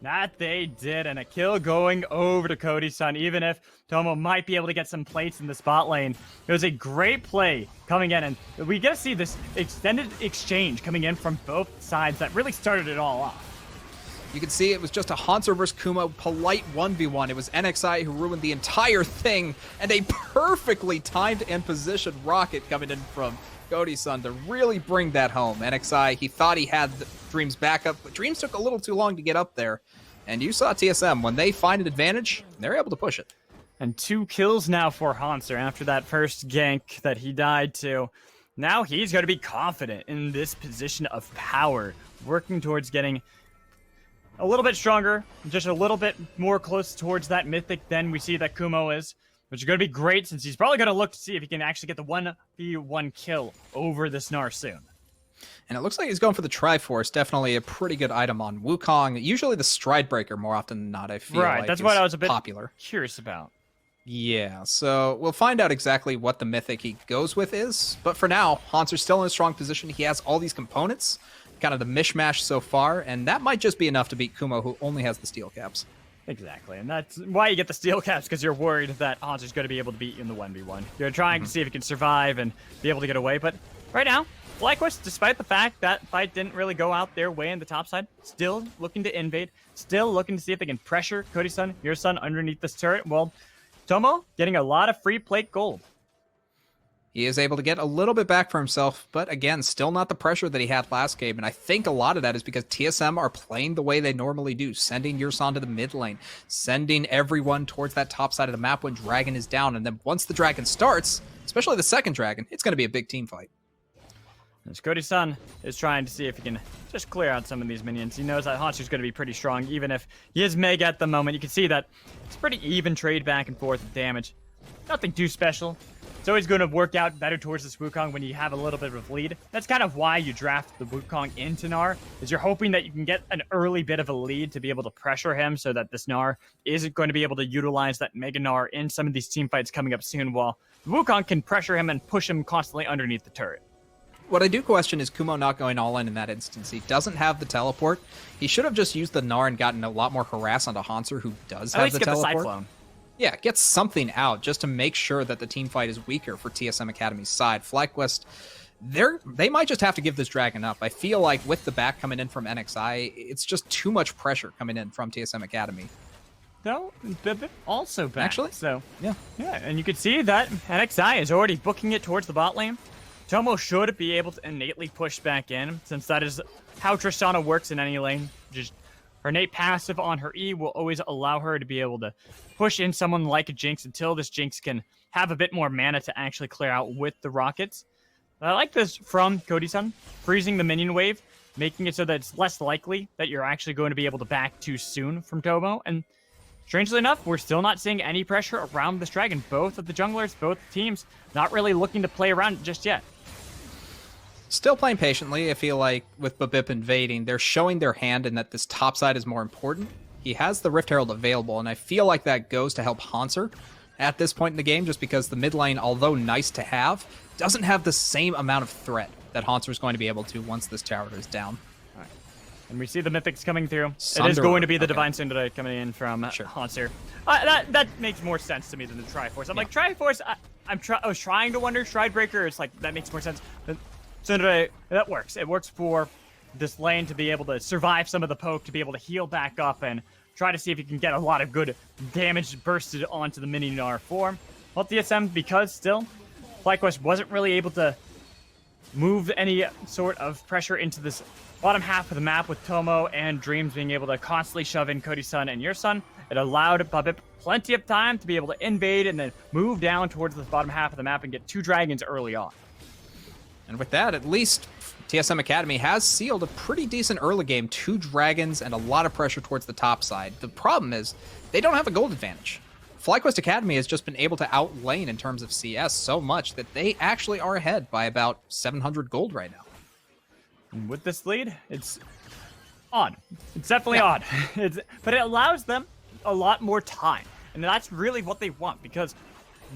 [SPEAKER 1] That they did, and a kill going over to Cody-san, even if Tomo might be able to get some plates in the spot lane. It was a great play coming in, and we get to see this extended exchange coming in from both sides that really started it all off.
[SPEAKER 2] You can see it was just a Hanser versus Kumo polite 1v1. It was NXI who ruined the entire thing, and a perfectly timed and positioned rocket coming in from Cody-san to really bring that home. NXI, he thought he had Dreams backup, but Dreams took a little too long to get up there. And you saw TSM, when they find an advantage, they're able to push it.
[SPEAKER 1] And 2 kills now for Hanser after that first gank that he died to. Now he's going to be confident in this position of power, working towards getting a little bit stronger, just a little bit more close towards that mythic than we see that Kumo is, which is going to be great since he's probably going to look to see if he can actually get the 1v1 kill over the Snar soon.
[SPEAKER 2] And it looks like he's going for the Triforce, definitely a pretty good item on Wukong. Usually the Stride Breaker more often than not, I feel
[SPEAKER 1] right,
[SPEAKER 2] like
[SPEAKER 1] that's what I was a bit
[SPEAKER 2] popular.
[SPEAKER 1] Curious about.
[SPEAKER 2] Yeah, so we'll find out exactly what the mythic he goes with is. But for now, Hanser's still in a strong position. He has all these components, kind of the mishmash so far, and that might just be enough to beat Kumo, who only has the steel caps.
[SPEAKER 1] Exactly, and that's why you get the steel caps, because you're worried that Hanser's going to be able to beat you in the 1v1. You're trying to see if he can survive and be able to get away, but right now, FlyQuest, despite the fact that fight didn't really go out their way in the top side, still looking to invade, still looking to see if they can pressure Cody-san, your son, underneath this turret. Well, Tomo getting a lot of free plate gold.
[SPEAKER 2] He is able to get a little bit back for himself, but again, still not the pressure that he had last game. And I think a lot of that is because TSM are playing the way they normally do, sending Yurson to the mid lane, sending everyone towards that top side of the map when Dragon is down. And then once the Dragon starts, especially the second Dragon, it's going to be a big team fight.
[SPEAKER 1] As Cody's son is trying to see if he can just clear out some of these minions. He knows that Hansu's going to be pretty strong, even if he is mega at the moment. You can see that it's pretty even trade back and forth with damage. Nothing too special. It's always going to work out better towards this Wukong when you have a little bit of a lead. That's kind of why you draft the Wukong into Gnar, is you're hoping that you can get an early bit of a lead to be able to pressure him so that this Gnar isn't going to be able to utilize that Mega Gnar in some of these team fights coming up soon, while the Wukong can pressure him and push him constantly underneath the turret.
[SPEAKER 2] What I do question is Kumo not going all in that instance. He doesn't have the teleport. He should have just used the Gnar and gotten a lot more harass onto Hanser, who does have the teleport.
[SPEAKER 1] The Cyclone.
[SPEAKER 2] Yeah, get something out just to make sure that the team fight is weaker for TSM Academy's side. FlyQuest, they might just have to give this dragon up. I feel like with the back coming in from NXI, it's just too much pressure coming in from TSM Academy.
[SPEAKER 1] No, also back.
[SPEAKER 2] Actually?
[SPEAKER 1] So,
[SPEAKER 2] yeah,
[SPEAKER 1] and you can see that NXI is already booking it towards the bot lane. Tomo should be able to innately push back in, since that is how Tristana works in any lane. Just her innate passive on her E will always allow her to be able to push in someone like a Jinx until this Jinx can have a bit more mana to actually clear out with the rockets. I like this from Cody-san, freezing the minion wave, making it so that it's less likely that you're actually going to be able to back too soon from Tomo. And strangely enough, we're still not seeing any pressure around this dragon. Both of the junglers, both teams, not really looking to play around it just yet.
[SPEAKER 2] Still playing patiently. I feel like with Babip invading, they're showing their hand and that this top side is more important. He has the Rift Herald available, and I feel like that goes to help Hanser at this point in the game, just because the mid lane, although nice to have, doesn't have the same amount of threat that Hanser is going to be able to once this tower is down.
[SPEAKER 1] All right. And we see the Mythics coming through.
[SPEAKER 2] Sunderer.
[SPEAKER 1] It is going to be the Divine Syndicate coming in from Hanser. That makes more sense to me than the Triforce. I'm like, Triforce, I was trying to wonder, Stridebreaker, it's like, that makes more sense. But Syndicate, that works. It works for this lane to be able to survive some of the poke, to be able to heal back up and try to see if you can get a lot of good damage bursted onto the mini Gnar form. Well, TSM, because still, FlyQuest wasn't really able to move any sort of pressure into this bottom half of the map with Tomo and Dreams being able to constantly shove in Cody's son and your son. It allowed Babip plenty of time to be able to invade and then move down towards the bottom half of the map and get 2 dragons early on.
[SPEAKER 2] And with that, at least TSM Academy has sealed a pretty decent early game. 2 dragons and a lot of pressure towards the top side. The problem is they don't have a gold advantage. FlyQuest Academy has just been able to outlane in terms of CS so much that they actually are ahead by about 700 gold right now.
[SPEAKER 1] And with this lead, it's odd. It's definitely odd. But it allows them a lot more time. And that's really what they want, because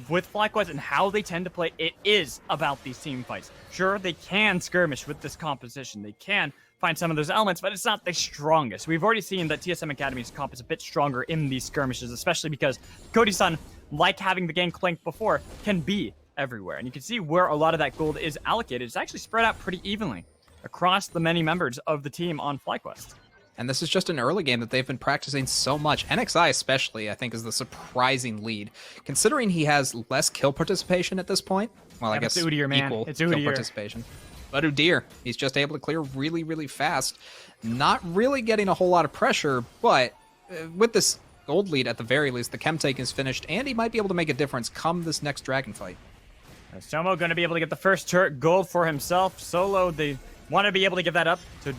[SPEAKER 1] with FlyQuest and how they tend to play, it is about these team fights. Sure, they can skirmish with this composition. They can find some of those elements, but it's not the strongest. We've already seen that TSM Academy's comp is a bit stronger in these skirmishes, especially because Cody-san, like having the Gangplank before, can be everywhere. And you can see where a lot of that gold is allocated. It's actually spread out pretty evenly across the many members of the team on FlyQuest.
[SPEAKER 2] And this is just an early game that they've been practicing so much. NXI especially, I think, is the surprising lead. Considering he has less kill participation at this point. Well, I guess
[SPEAKER 1] Udyr, man.
[SPEAKER 2] equal
[SPEAKER 1] it's
[SPEAKER 2] kill
[SPEAKER 1] Udyr.
[SPEAKER 2] participation. But Udyr, he's just able to clear really, really fast. Not really getting a whole lot of pressure, but with this gold lead, at the very least, the chem take is finished, and he might be able to make a difference come this next dragon fight.
[SPEAKER 1] Somo going to be able to get the first turret gold for himself. Solo, they want to be able to give that up to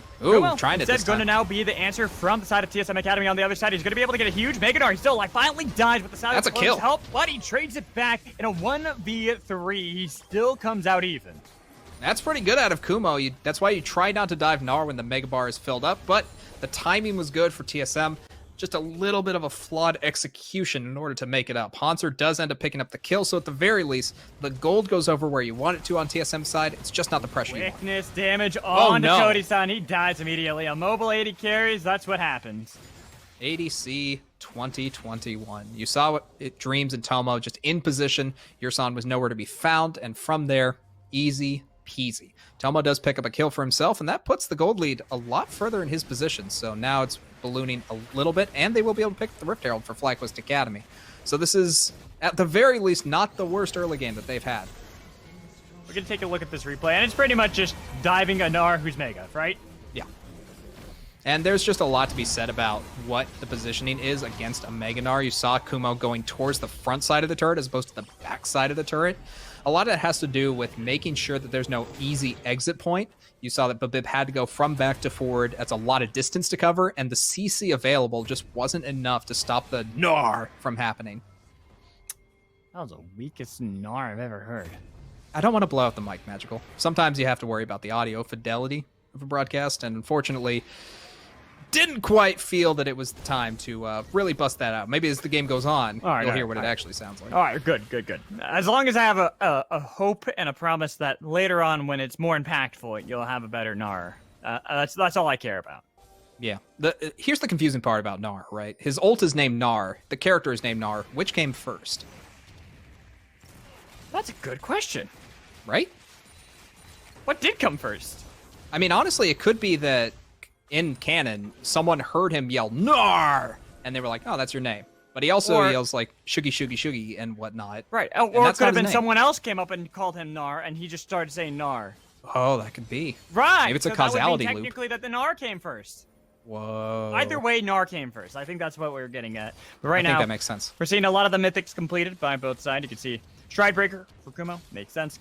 [SPEAKER 2] trying it this
[SPEAKER 1] Instead, going to now be the answer from the side of TSM Academy on the other side. He's going to be able to get a huge Mega Gnar. He's still alive. Finally dies with the sound
[SPEAKER 2] That's
[SPEAKER 1] of
[SPEAKER 2] a kill.
[SPEAKER 1] help, but he trades it back in a 1v3. He still comes out even.
[SPEAKER 2] That's pretty good out of Kumo. That's why you try not to dive Gnar when the Mega Bar is filled up, but the timing was good for TSM. Just a little bit of a flawed execution in order to make it up. Hanser does end up picking up the kill, so at the very least, the gold goes over where you want it to on TSM side. It's just not the pressure you want.
[SPEAKER 1] Weakness damage on to Cody-san. He dies immediately. A mobile 80 carries. That's what happens.
[SPEAKER 2] ADC 2021. You saw what it Dreams and Tomo just in position. Yursan was nowhere to be found, and from there, easy peasy. Tomo does pick up a kill for himself, and that puts the gold lead a lot further in his position. So now it's ballooning a little bit, and they will be able to pick the Rift Herald for FlyQuest Academy. So this is, at the very least, not the worst early game that they've had.
[SPEAKER 1] We're going to take a look at this replay, and it's pretty much just diving a Gnar who's Mega, right?
[SPEAKER 2] Yeah. And there's just a lot to be said about what the positioning is against a Mega Gnar. You saw Kumo going towards the front side of the turret as opposed to the back side of the turret. A lot of it has to do with making sure that there's no easy exit point. You saw that Babib had to go from back to forward. That's a lot of distance to cover, and the CC available just wasn't enough to stop the Gnar from happening.
[SPEAKER 1] That was the weakest Gnar I've ever heard.
[SPEAKER 2] I don't want to blow out the mic, Magical. Sometimes you have to worry about the audio fidelity of a broadcast, and unfortunately, didn't quite feel that it was the time to really bust that out. Maybe as the game goes on, you'll hear what it actually sounds like.
[SPEAKER 1] All right, good. As long as I have a hope and a promise that later on, when it's more impactful, you'll have a better Gnar. That's all I care about.
[SPEAKER 2] Yeah. Here's the confusing part about Gnar, right? His ult is named Gnar. The character is named Gnar. Which came first?
[SPEAKER 1] That's a good question.
[SPEAKER 2] Right?
[SPEAKER 1] What did come first?
[SPEAKER 2] I mean, honestly, it could be that in canon, someone heard him yell, Gnar! And they were like, oh, that's your name. But he also yells like, shuggy, shuggy, shuggy, and whatnot.
[SPEAKER 1] Right. Or it could have been someone else came up and called him Gnar, and he just started saying Gnar.
[SPEAKER 2] Oh, that could be.
[SPEAKER 1] Right.
[SPEAKER 2] Maybe it's a
[SPEAKER 1] so
[SPEAKER 2] causality
[SPEAKER 1] that would
[SPEAKER 2] loop.
[SPEAKER 1] mean technically that the Gnar came first.
[SPEAKER 2] Whoa.
[SPEAKER 1] Either way, Gnar came first. I think that's what we're getting at. But right now,
[SPEAKER 2] I think that makes sense.
[SPEAKER 1] We're seeing a lot of the mythics completed by both sides. You can see Stridebreaker for Kumo. Makes sense.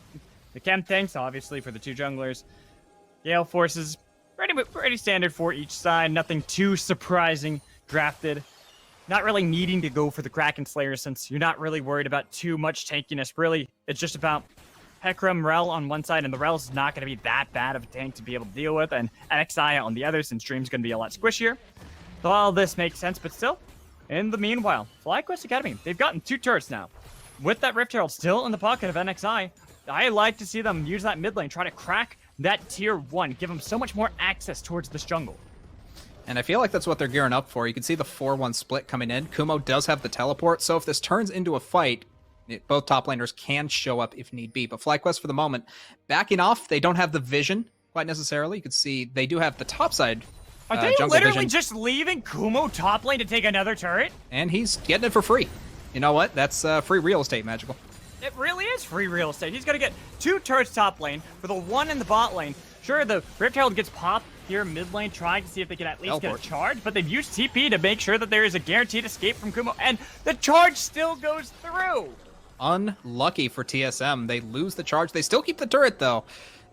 [SPEAKER 1] The Chem tanks, obviously, for the two junglers. Gale Forces, pretty standard for each side. Nothing too surprising drafted. Not really needing to go for the Kraken Slayer since you're not really worried about too much tankiness. Really, it's just about Hecarim, Rel on one side, and the Rel's not going to be that bad of a tank to be able to deal with, and NXI on the other since Dream's going to be a lot squishier. So all this makes sense, but still, in the meanwhile, FlyQuest Academy, they've gotten 2 turrets now. With that Rift Herald still in the pocket of NXI, I like to see them use that mid lane, try to crack that tier 1, give them so much more access towards this jungle.
[SPEAKER 2] And I feel like that's what they're gearing up for. You can see the 4-1 split coming in. Kumo does have the teleport, so if this turns into a fight, both top laners can show up if need be. But FlyQuest, for the moment, backing off. They don't have the vision, quite necessarily. You can see they do have the top side
[SPEAKER 1] Are they
[SPEAKER 2] jungle
[SPEAKER 1] literally
[SPEAKER 2] vision.
[SPEAKER 1] just leaving Kumo top lane to take another turret?
[SPEAKER 2] And he's getting it for free. You know what? That's free real estate, Magical.
[SPEAKER 1] It really is free real estate. He's going to get 2 turrets top lane for the 1 in the bot lane. Sure, the Rift Herald gets popped here mid lane, trying to see if they can at least get a charge, but they've used TP to make sure that there is a guaranteed escape from Kumo, and the charge still goes through.
[SPEAKER 2] Unlucky for TSM. They lose the charge. They still keep the turret, though.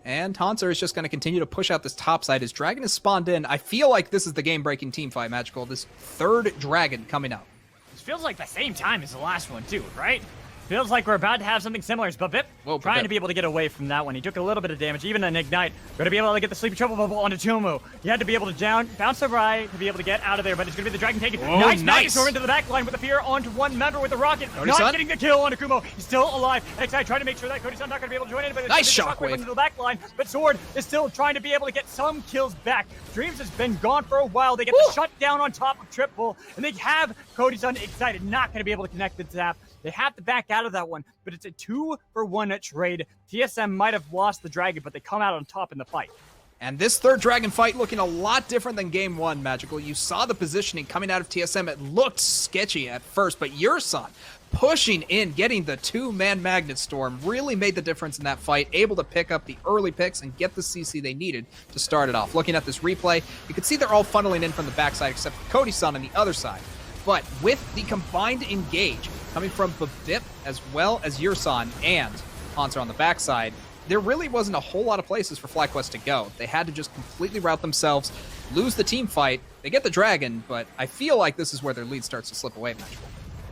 [SPEAKER 2] And Hanser is just going to continue to push out this top side. His dragon is spawned in. I feel like this is the game-breaking team fight, Magical. This 3rd dragon coming up.
[SPEAKER 1] This feels like the same time as the last one, too, right? Feels like we're about to have something similar. It's Babip trying to be able to get away from that one. He took a little bit of damage, even an Ignite. Going to be able to get the Sleepy Triple Bubble onto Tumu. He had to be able to bounce the right to be able to get out of there, but it's going to be the Dragon taken. Nice Magnitude into the back line with the fear onto one member with the rocket. Not getting the kill onto Kumo. He's still alive. XI trying to make sure that Cody's not going to be able to join in, but
[SPEAKER 2] nice shockwave
[SPEAKER 1] into the back line. But Sword is still trying to be able to get some kills back. Dreams has been gone for a while. They get the shutdown on top of Triple, and they have Cody's excited, not going to be able to connect the tap. They have to back out of that one, but it's a 2-for-1 trade. TSM might have lost the dragon, but they come out on top in the fight.
[SPEAKER 2] And this 3rd dragon fight looking a lot different than game 1, Magical. You saw the positioning coming out of TSM. It looked sketchy at first, but Yurson pushing in, getting the 2-man Magnet Storm really made the difference in that fight, able to pick up the early picks and get the CC they needed to start it off. Looking at this replay, you can see they're all funneling in from the backside except for Cody-san on the other side. But with the combined engage coming from Babip as well as Yurson and Hanser on the backside, there really wasn't a whole lot of places for FlyQuest to go. They had to just completely route themselves, lose the team fight. They get the dragon, but I feel like this is where their lead starts to slip away, Magical.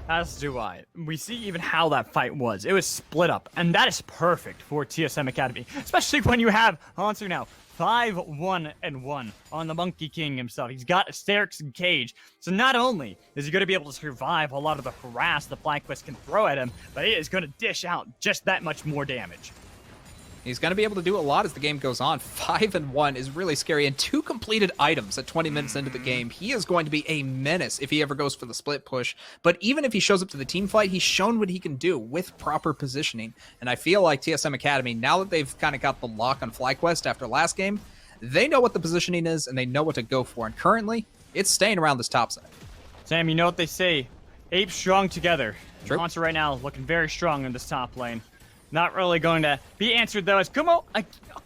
[SPEAKER 1] As do I. We see even how that fight was. It was split up, and that is perfect for TSM Academy, especially when you have Hanser now 5-1-1 on the Monkey King himself. He's got Asterix and Cage. So not only is he going to be able to survive a lot of the harass the FlyQuest can throw at him, but he is going to dish out just that much more damage.
[SPEAKER 2] He's going to be able to do a lot as the game goes on. 5-1 is really scary, and 2 completed items at 20 minutes into the game. He is going to be a menace if he ever goes for the split push. But even if he shows up to the team fight, he's shown what he can do with proper positioning. And I feel like TSM Academy, now that they've kind of got the lock on FlyQuest after last game, they know what the positioning is, and they know what to go for. And currently, it's staying around this top side.
[SPEAKER 1] Sam, you know what they say. Apes strong together.
[SPEAKER 2] True.
[SPEAKER 1] Hanser right now looking very strong in this top lane. Not really going to be answered, though, as Kumo.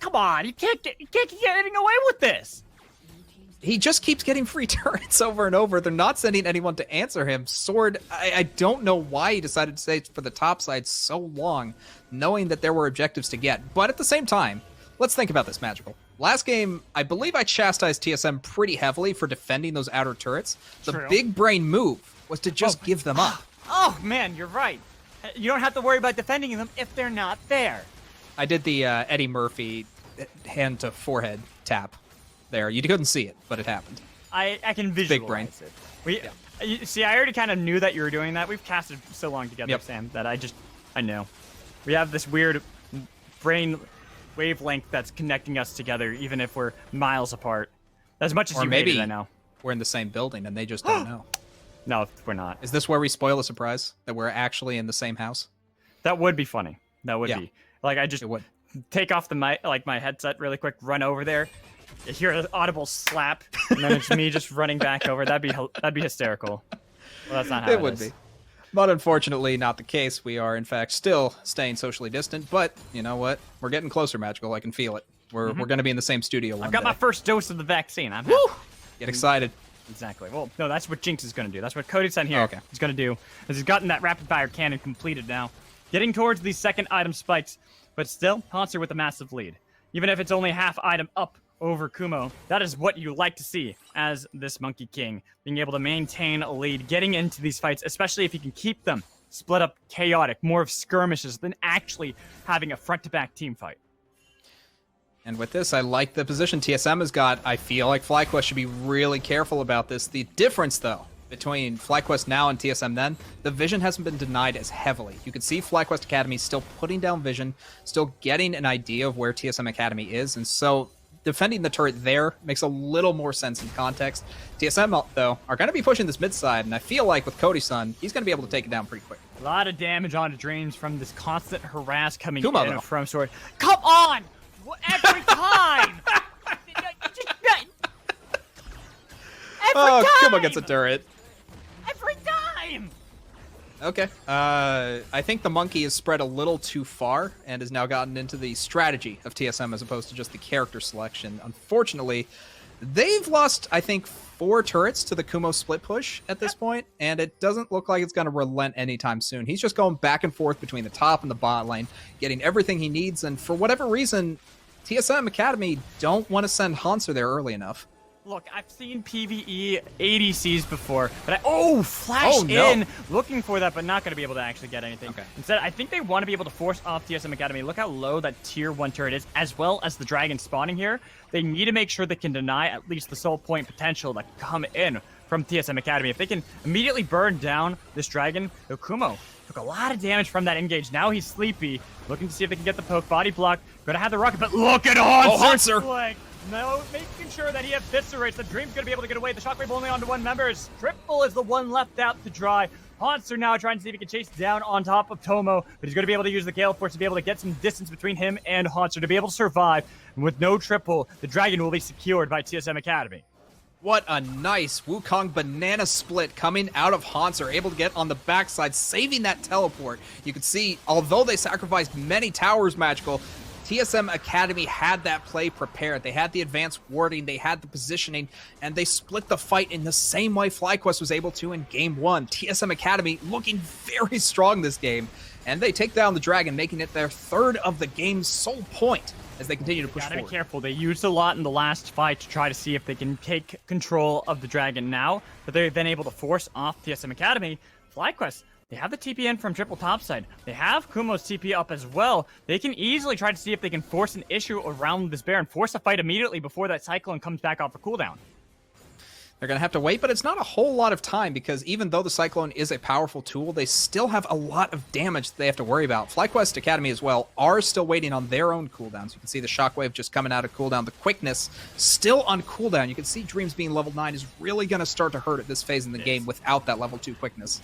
[SPEAKER 1] Come on, you can't get getting away with this.
[SPEAKER 2] he just keeps getting free turrets over and over. They're not sending anyone to answer him. Sword, I don't know why he decided to stay for the top side so long, knowing that there were objectives to get. But at the same time, let's think about this, Magical. Last game, I believe I chastised TSM pretty heavily for defending those outer turrets. The big brain move was to just give them up.
[SPEAKER 1] Oh, man, you're right. You don't have to worry about defending them if they're not there.
[SPEAKER 2] I did the Eddie Murphy hand to forehead tap there. You couldn't see it, but it happened.
[SPEAKER 1] I can visualize
[SPEAKER 2] Big brain.
[SPEAKER 1] it. You see, I already kind of knew that you were doing that. We've casted so long together, Sam, that I know. We have this weird brain wavelength that's connecting us together, even if we're miles apart. As much as
[SPEAKER 2] or
[SPEAKER 1] you
[SPEAKER 2] maybe
[SPEAKER 1] hate it, I know.
[SPEAKER 2] We're in the same building and they just don't know.
[SPEAKER 1] No, we're not.
[SPEAKER 2] Is this where we spoil a surprise? That we're actually in the same house?
[SPEAKER 1] That would be funny. That would be. Like, I just
[SPEAKER 2] would.
[SPEAKER 1] take off the my headset really quick, run over there, hear an audible slap, and then it's me just running back over. That'd be hysterical. Well, that's not how it
[SPEAKER 2] would
[SPEAKER 1] is.
[SPEAKER 2] be. But unfortunately, not the case. We are, in fact, still staying socially distant. But you know what? We're getting closer, Magical. I can feel it. We're going to be in the same studio one
[SPEAKER 1] I've got
[SPEAKER 2] day.
[SPEAKER 1] my first dose of the vaccine. I'm happy.
[SPEAKER 2] Get excited.
[SPEAKER 1] Exactly. Well, no, that's what Jinx is going to do. That's what Cody sent here.
[SPEAKER 2] Okay.
[SPEAKER 1] He's going to do. As he's gotten that rapid fire cannon completed now. Getting towards these second item spikes. But still, Hanser with a massive lead. Even if it's only half item up over Kumo, that is what you like to see as this Monkey King. Being able to maintain a lead, getting into these fights, especially if you can keep them split up chaotic, more of skirmishes than actually having a front-to-back team fight.
[SPEAKER 2] And with this, I like the position TSM has got. I feel like FlyQuest should be really careful about this. The difference, though, between FlyQuest now and TSM then, the vision hasn't been denied as heavily. You can see FlyQuest Academy still putting down vision, still getting an idea of where TSM Academy is, and so defending the turret there makes a little more sense in context. TSM, though, are going to be pushing this mid side, and I feel like with Cody-san, he's going to be able to take it down pretty quick.
[SPEAKER 1] A lot of damage onto Dreams from this constant harass coming
[SPEAKER 2] Kuma,
[SPEAKER 1] in
[SPEAKER 2] though.
[SPEAKER 1] from Sword. Come on! Every time! Every time!
[SPEAKER 2] Kuma gets a turret.
[SPEAKER 1] Every time!
[SPEAKER 2] Okay. I think the monkey has spread a little too far and has now gotten into the strategy of TSM as opposed to just the character selection. Unfortunately, they've lost, I think, 4 turrets to the Kumo split push at this point, and it doesn't look like it's going to relent anytime soon. He's just going back and forth between the top and the bot lane, getting everything he needs, and for whatever reason, TSM Academy don't want to send Hanser there early enough.
[SPEAKER 1] Look, I've seen PvE ADCs before, but flash in, looking for that, but not going to be able to actually get anything.
[SPEAKER 2] Okay.
[SPEAKER 1] Instead, I think they want to be able to force off TSM Academy. Look how low that tier 1 turret is, as well as the dragon spawning here. They need to make sure they can deny at least the soul point potential that come in from TSM Academy. If they can immediately burn down this dragon, Kumo took a lot of damage from that engage. Now he's sleepy, looking to see if they can get the poke. Body block, gonna have the rocket, but look at Hanser!
[SPEAKER 2] Hanser!
[SPEAKER 1] No, making sure that he eviscerates. The Dream's going to be able to get away. The Shockwave only onto 1 member. Triple is the one left out to dry. Hanser now trying to see if he can chase down on top of Tomo, but he's going to be able to use the Gale Force to be able to get some distance between him and Hanser to be able to survive. And with no triple, the Dragon will be secured by TSM Academy.
[SPEAKER 2] What a nice Wukong banana split coming out of Hanser, able to get on the backside, saving that teleport. You can see, although they sacrificed many towers, Magical, TSM Academy had that play prepared. They had the advanced warding, they had the positioning, and they split the fight in the same way FlyQuest was able to in Game 1. TSM Academy looking very strong this game, and they take down the Dragon, making it their 3rd of the game's sole point as they continue to push forward.
[SPEAKER 1] Gotta be careful. They used a lot in the last fight to try to see if they can take control of the Dragon now, but they've been able to force off TSM Academy. FlyQuest, they have the TP in from triple topside. They have Kumo's TP up as well. They can easily try to see if they can force an issue around this bear and force a fight immediately before that Cyclone comes back off a cooldown.
[SPEAKER 2] They're going to have to wait, but it's not a whole lot of time because even though the Cyclone is a powerful tool, they still have a lot of damage that they have to worry about. FlyQuest Academy as well are still waiting on their own cooldowns. You can see the Shockwave just coming out of cooldown. The quickness still on cooldown. You can see Dreams being level 9 is really going to start to hurt at this phase in the game without that level 2 quickness.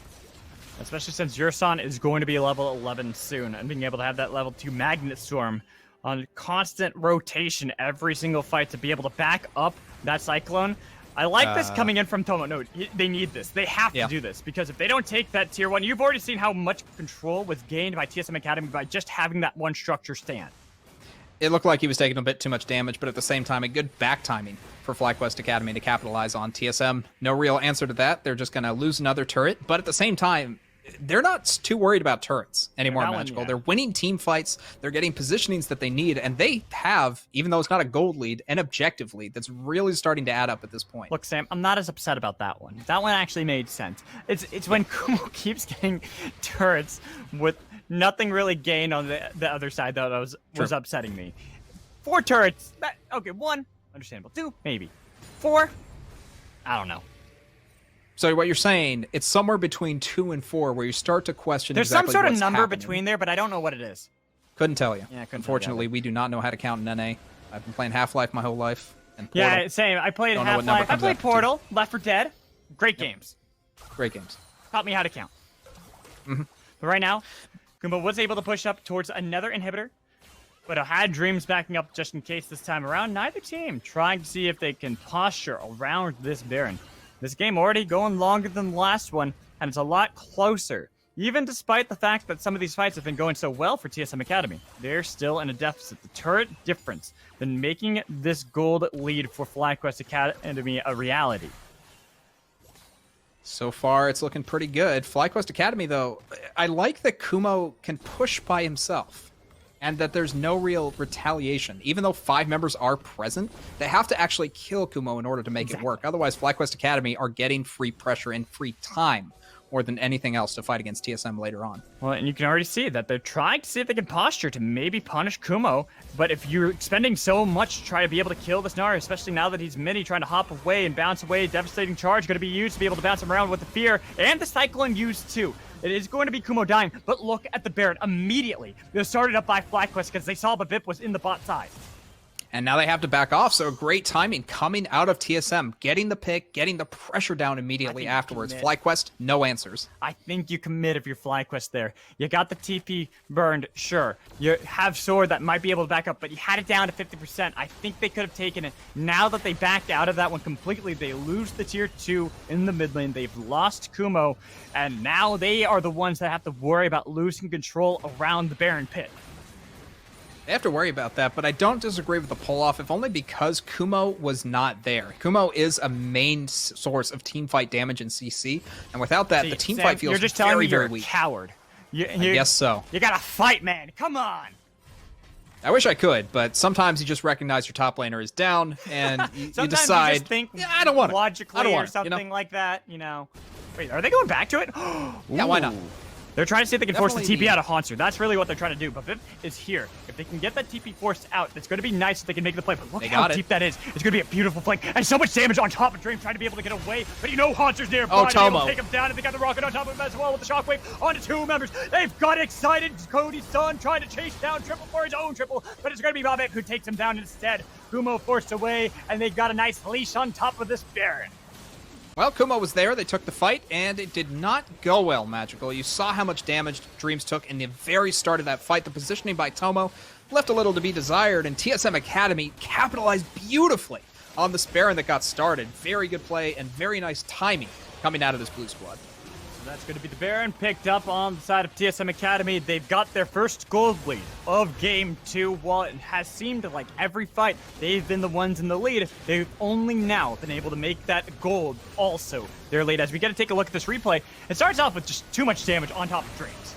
[SPEAKER 1] Especially since Yursan is going to be level 11 soon, and being able to have that level 2 Magnet Storm on constant rotation every single fight to be able to back up that Cyclone. I like this coming in from Tomo. No, they need this. They have to do this, because if they don't take that tier 1, you've already seen how much control was gained by TSM Academy by just having that one structure stand.
[SPEAKER 2] It looked like he was taking a bit too much damage, but at the same time, a good back timing for FlyQuest Academy to capitalize on. TSM, no real answer to that. They're just going to lose another turret, but at the same time, they're not too worried about turrets anymore in Magical. They're winning team fights. They're getting positionings that they need, and they have, even though it's not a gold lead, an objective lead that's really starting to add up at this point.
[SPEAKER 1] Look, Sam, I'm not as upset about that one. That one actually made sense. It's when Kumo keeps getting turrets with nothing really gained on the other side that was upsetting me. 4 turrets. Okay, 1, understandable. 2, maybe. 4, I don't know.
[SPEAKER 2] So what you're saying, it's somewhere between 2 and 4 where you start to question
[SPEAKER 1] There's
[SPEAKER 2] exactly
[SPEAKER 1] some sort of number
[SPEAKER 2] happening.
[SPEAKER 1] between there, but I don't know what it is.
[SPEAKER 2] Couldn't tell you.
[SPEAKER 1] Yeah,
[SPEAKER 2] Unfortunately, we do not know how to count in NA. I've been playing Half-Life my whole life. And Portal.
[SPEAKER 1] Yeah, same. I played Half-Life. I played Portal, Left 4 Dead. Great games.
[SPEAKER 2] Great games.
[SPEAKER 1] Taught me how to count. But right now, Kumba was able to push up towards another inhibitor, but I had Dreams backing up just in case this time around. Neither team trying to see if they can posture around this Baron. This game already going longer than the last one, and it's a lot closer. Even despite the fact that some of these fights have been going so well for TSM Academy, they're still in a deficit. The turret difference than making this gold lead for FlyQuest Academy a reality.
[SPEAKER 2] So far, it's looking pretty good. FlyQuest Academy, though, I like that Kumo can push by himself and that there's no real retaliation. Even though 5 members are present, they have to actually kill Kumo in order to make it work. Otherwise, FlyQuest Academy are getting free pressure and free time more than anything else to fight against TSM later on.
[SPEAKER 1] Well, and you can already see that they're trying to see if they can posture to maybe punish Kumo, but if you're expending so much to try to be able to kill this Nari, especially now that he's mini trying to hop away and bounce away, devastating charge going to be used to be able to bounce him around with the fear, and the Cyclone used too. It is going to be Kumo dying, but look at the Baron immediately. They started up by FlyQuest because they saw the VIP was in the bot side.
[SPEAKER 2] And now they have to back off, so great timing coming out of TSM, getting the pick, getting the pressure down immediately afterwards. FlyQuest, no answers.
[SPEAKER 1] I think you commit if you're FlyQuest there. You got the TP burned, sure. You have Sword that might be able to back up, but you had it down to 50%. I think they could have taken it. Now that they backed out of that one completely, they lose the tier 2 in the mid lane. They've lost Kumo, and now they are the ones that have to worry about losing control around the Baron pit.
[SPEAKER 2] They have to worry about that, but I don't disagree with the pull-off, if only because Kumo was not there. Kumo is a main source of teamfight damage in CC, and without that, the teamfight feels
[SPEAKER 1] you're just telling me
[SPEAKER 2] very
[SPEAKER 1] you're
[SPEAKER 2] weak.
[SPEAKER 1] A coward. I
[SPEAKER 2] guess so.
[SPEAKER 1] You gotta fight, man. Come on.
[SPEAKER 2] I wish I could, but sometimes you just recognize your top laner is down, and you decide,
[SPEAKER 1] you just think
[SPEAKER 2] I don't want it.
[SPEAKER 1] Logically
[SPEAKER 2] I don't want
[SPEAKER 1] or something
[SPEAKER 2] it, you know?
[SPEAKER 1] like that, you know. Wait, are they going back to it?
[SPEAKER 2] Yeah, why not?
[SPEAKER 1] They're trying to see if they can force the
[SPEAKER 2] Definitely
[SPEAKER 1] TP out of Haunter. That's really what they're trying to do. But Viv is here. If they can get that TP forced out, it's going to be nice if they can make the play. But look how deep that is. It's going to be a beautiful flank. And so much damage on top of Dream trying to be able to get away. But you know Haunter's nearby.
[SPEAKER 2] Oh, Tomo.
[SPEAKER 1] Take him down, and they got the rocket on top of him as well with the shockwave onto 2 members. They've got excited. Cody's son trying to chase down Triple for his own triple. But it's going to be Bobek who takes him down instead. Kumo forced away, and they've got a nice leash on top of this Baron.
[SPEAKER 2] Well, Kumo was there, they took the fight, and it did not go well, Magical. You saw how much damage Dreams took in the very start of that fight. The positioning by Tomo left a little to be desired, and TSM Academy capitalized beautifully on this Baron that got started. Very good play and very nice timing coming out of this blue squad.
[SPEAKER 1] So that's going to be the Baron picked up on the side of TSM Academy. They've got their first gold lead of Game 2. While it has seemed like every fight they've been the ones in the lead, they've only now been able to make that gold also their lead. As we get to take a look at this replay, it starts off with just too much damage on top of Dreams.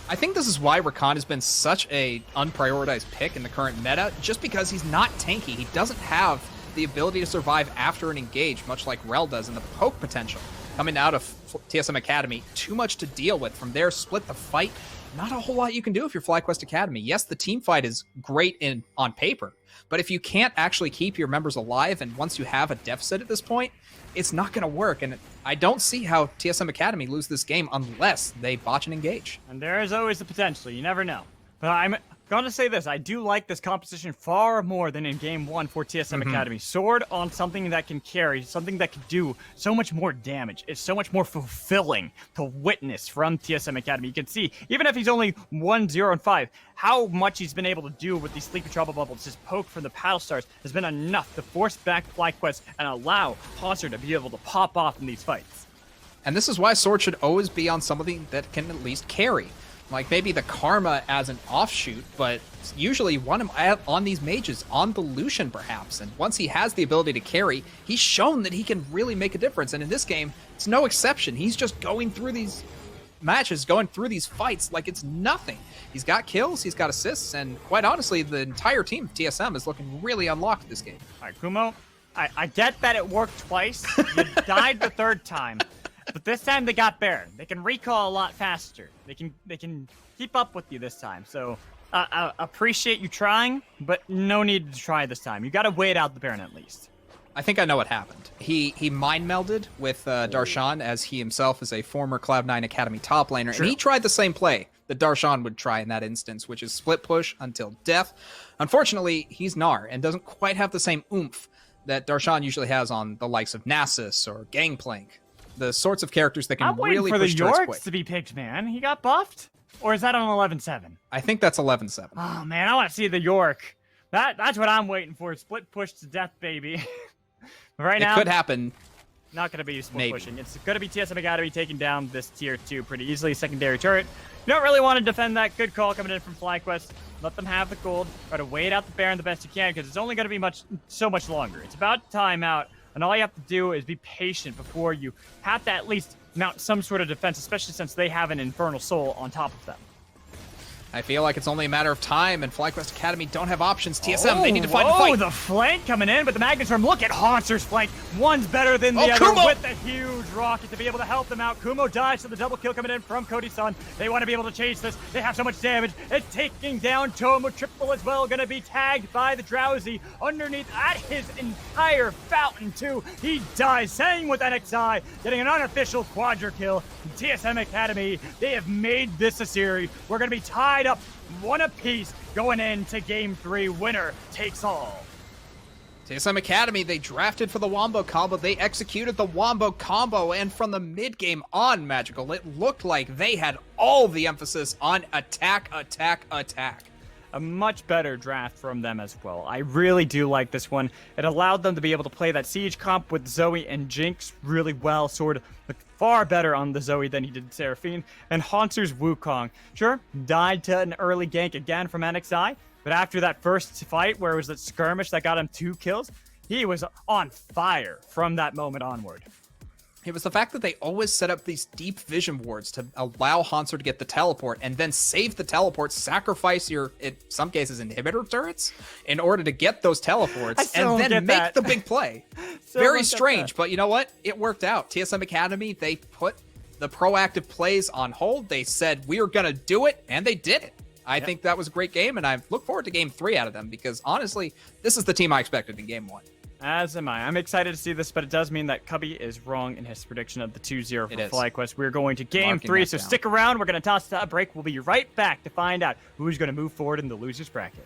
[SPEAKER 2] I think this is why Rakan has been such a unprioritized pick in the current meta, just because he's not tanky. He doesn't have the ability to survive after an engage, much like Rel does, and the poke potential coming out of TSM Academy. Too much to deal with. From there, split the fight. Not a whole lot you can do if you're FlyQuest Academy. Yes, the team fight is great on paper, but if you can't actually keep your members alive, and once you have a deficit at this point, it's not going to work. And I don't see how TSM Academy lose this game unless they botch and engage.
[SPEAKER 1] And there is always the potential. You never know. But I'm going to say this. I do like this composition far more than in Game 1 for TSM Academy. Sword on something that can carry, something that can do so much more damage. It's so much more fulfilling to witness from TSM Academy. You can see, even if he's only 1-0-5, how much he's been able to do with these Sleepy Trouble Bubbles. His poke from the Paddle Stars has been enough to force back FlyQuest and allow Haunter to be able to pop off in these fights.
[SPEAKER 2] And this is why Sword should always be on somebody that can at least carry. Like maybe the Karma as an offshoot, but usually you want him on these mages, on the Lucian perhaps. And once he has the ability to carry, he's shown that he can really make a difference. And in this game, it's no exception. He's just going through these matches, going through these fights like it's nothing. He's got kills, he's got assists, and quite honestly, the entire team of TSM is looking really unlocked this game.
[SPEAKER 1] All right, Kumo, I get that it worked twice. You died the third time. But this time they got Baron. They can recall a lot faster. They can keep up with you this time. So I appreciate you trying, but no need to try this time. You got to wait out the Baron at least.
[SPEAKER 2] I think I know what happened. He mind melded with Darshan, as he himself is a former Cloud9 Academy top laner,
[SPEAKER 1] True.
[SPEAKER 2] and he tried the same play that Darshan would try in that instance, which is split push until death. Unfortunately, he's Gnar and doesn't quite have the same oomph that Darshan usually has on the likes of Nasus or Gangplank. The sorts of characters that can
[SPEAKER 1] I'm waiting
[SPEAKER 2] really
[SPEAKER 1] for the
[SPEAKER 2] push turrets
[SPEAKER 1] Yorks
[SPEAKER 2] quick.
[SPEAKER 1] to be picked, man. He got buffed? Or is that on 11-7?
[SPEAKER 2] I think that's 11-7.
[SPEAKER 1] Oh, man, I want to see the York. That's what I'm waiting for. Split push to death, baby. Right now,
[SPEAKER 2] It could happen.
[SPEAKER 1] not going to be split
[SPEAKER 2] Maybe.
[SPEAKER 1] pushing. It's going to be TSM Academy taking down this tier 2 pretty easily. Secondary turret. You don't really want to defend that. Good call coming in from FlyQuest. Let them have the gold. Try to wait out the Baron the best you can, because it's only going to be so much longer. It's about time out, and all you have to do is be patient before you have to at least mount some sort of defense, especially since they have an Infernal Soul on top of them.
[SPEAKER 2] I feel like it's only a matter of time, and FlyQuest Academy don't have options. TSM, they need to find a fight.
[SPEAKER 1] Oh, the flank coming in, but the Magnustorm, look at Haunter's flank. One's better than the other
[SPEAKER 2] Kumo!
[SPEAKER 1] with the huge rocket to be able to help them out. Kumo dies to the double kill coming in from Cody-san. They want to be able to chase this. They have so much damage. It's taking down Tomo. Triple as well, going to be tagged by the Drowsy underneath at his entire fountain, too. He dies, same with NXI, getting an unofficial quadra kill. TSM Academy, they have made this a series. We're going to be tied up one apiece going into game 3. Winner takes all.
[SPEAKER 2] TSM Academy, they drafted for the Wombo combo. They executed the Wombo combo, and from the mid game on, Magical, it looked like they had all the emphasis on attack, attack, attack.
[SPEAKER 1] A much better draft from them as well. I really do like this one. It allowed them to be able to play that Siege comp with Zoe and Jinx really well. Sword looked far better on the Zoe than he did Seraphine. And Haunter's Wukong, sure, died to an early gank again from NXI, but after that first fight where it was that skirmish that got him 2 kills, he was on fire from that moment onward.
[SPEAKER 2] It was the fact that they always set up these deep vision wards to allow Haunter to get the teleport and then save the teleport, sacrifice your, in some cases, inhibitor turrets in order to get those teleports and then make the big play. Very strange, but you know what? It worked out. TSM Academy, they put the proactive plays on hold. They said, we are going to do it, and they did it. I think that was a great game, and I look forward to game 3 out of them because, honestly, this is the team I expected in game 1.
[SPEAKER 1] As am I. I'm excited to see this, but it does mean that Cubby is wrong in his prediction of the 2-0 for FlyQuest. We're going to game 3, so stick around. We're going to toss to a break. We'll be right back to find out who's going to move forward in the loser's bracket.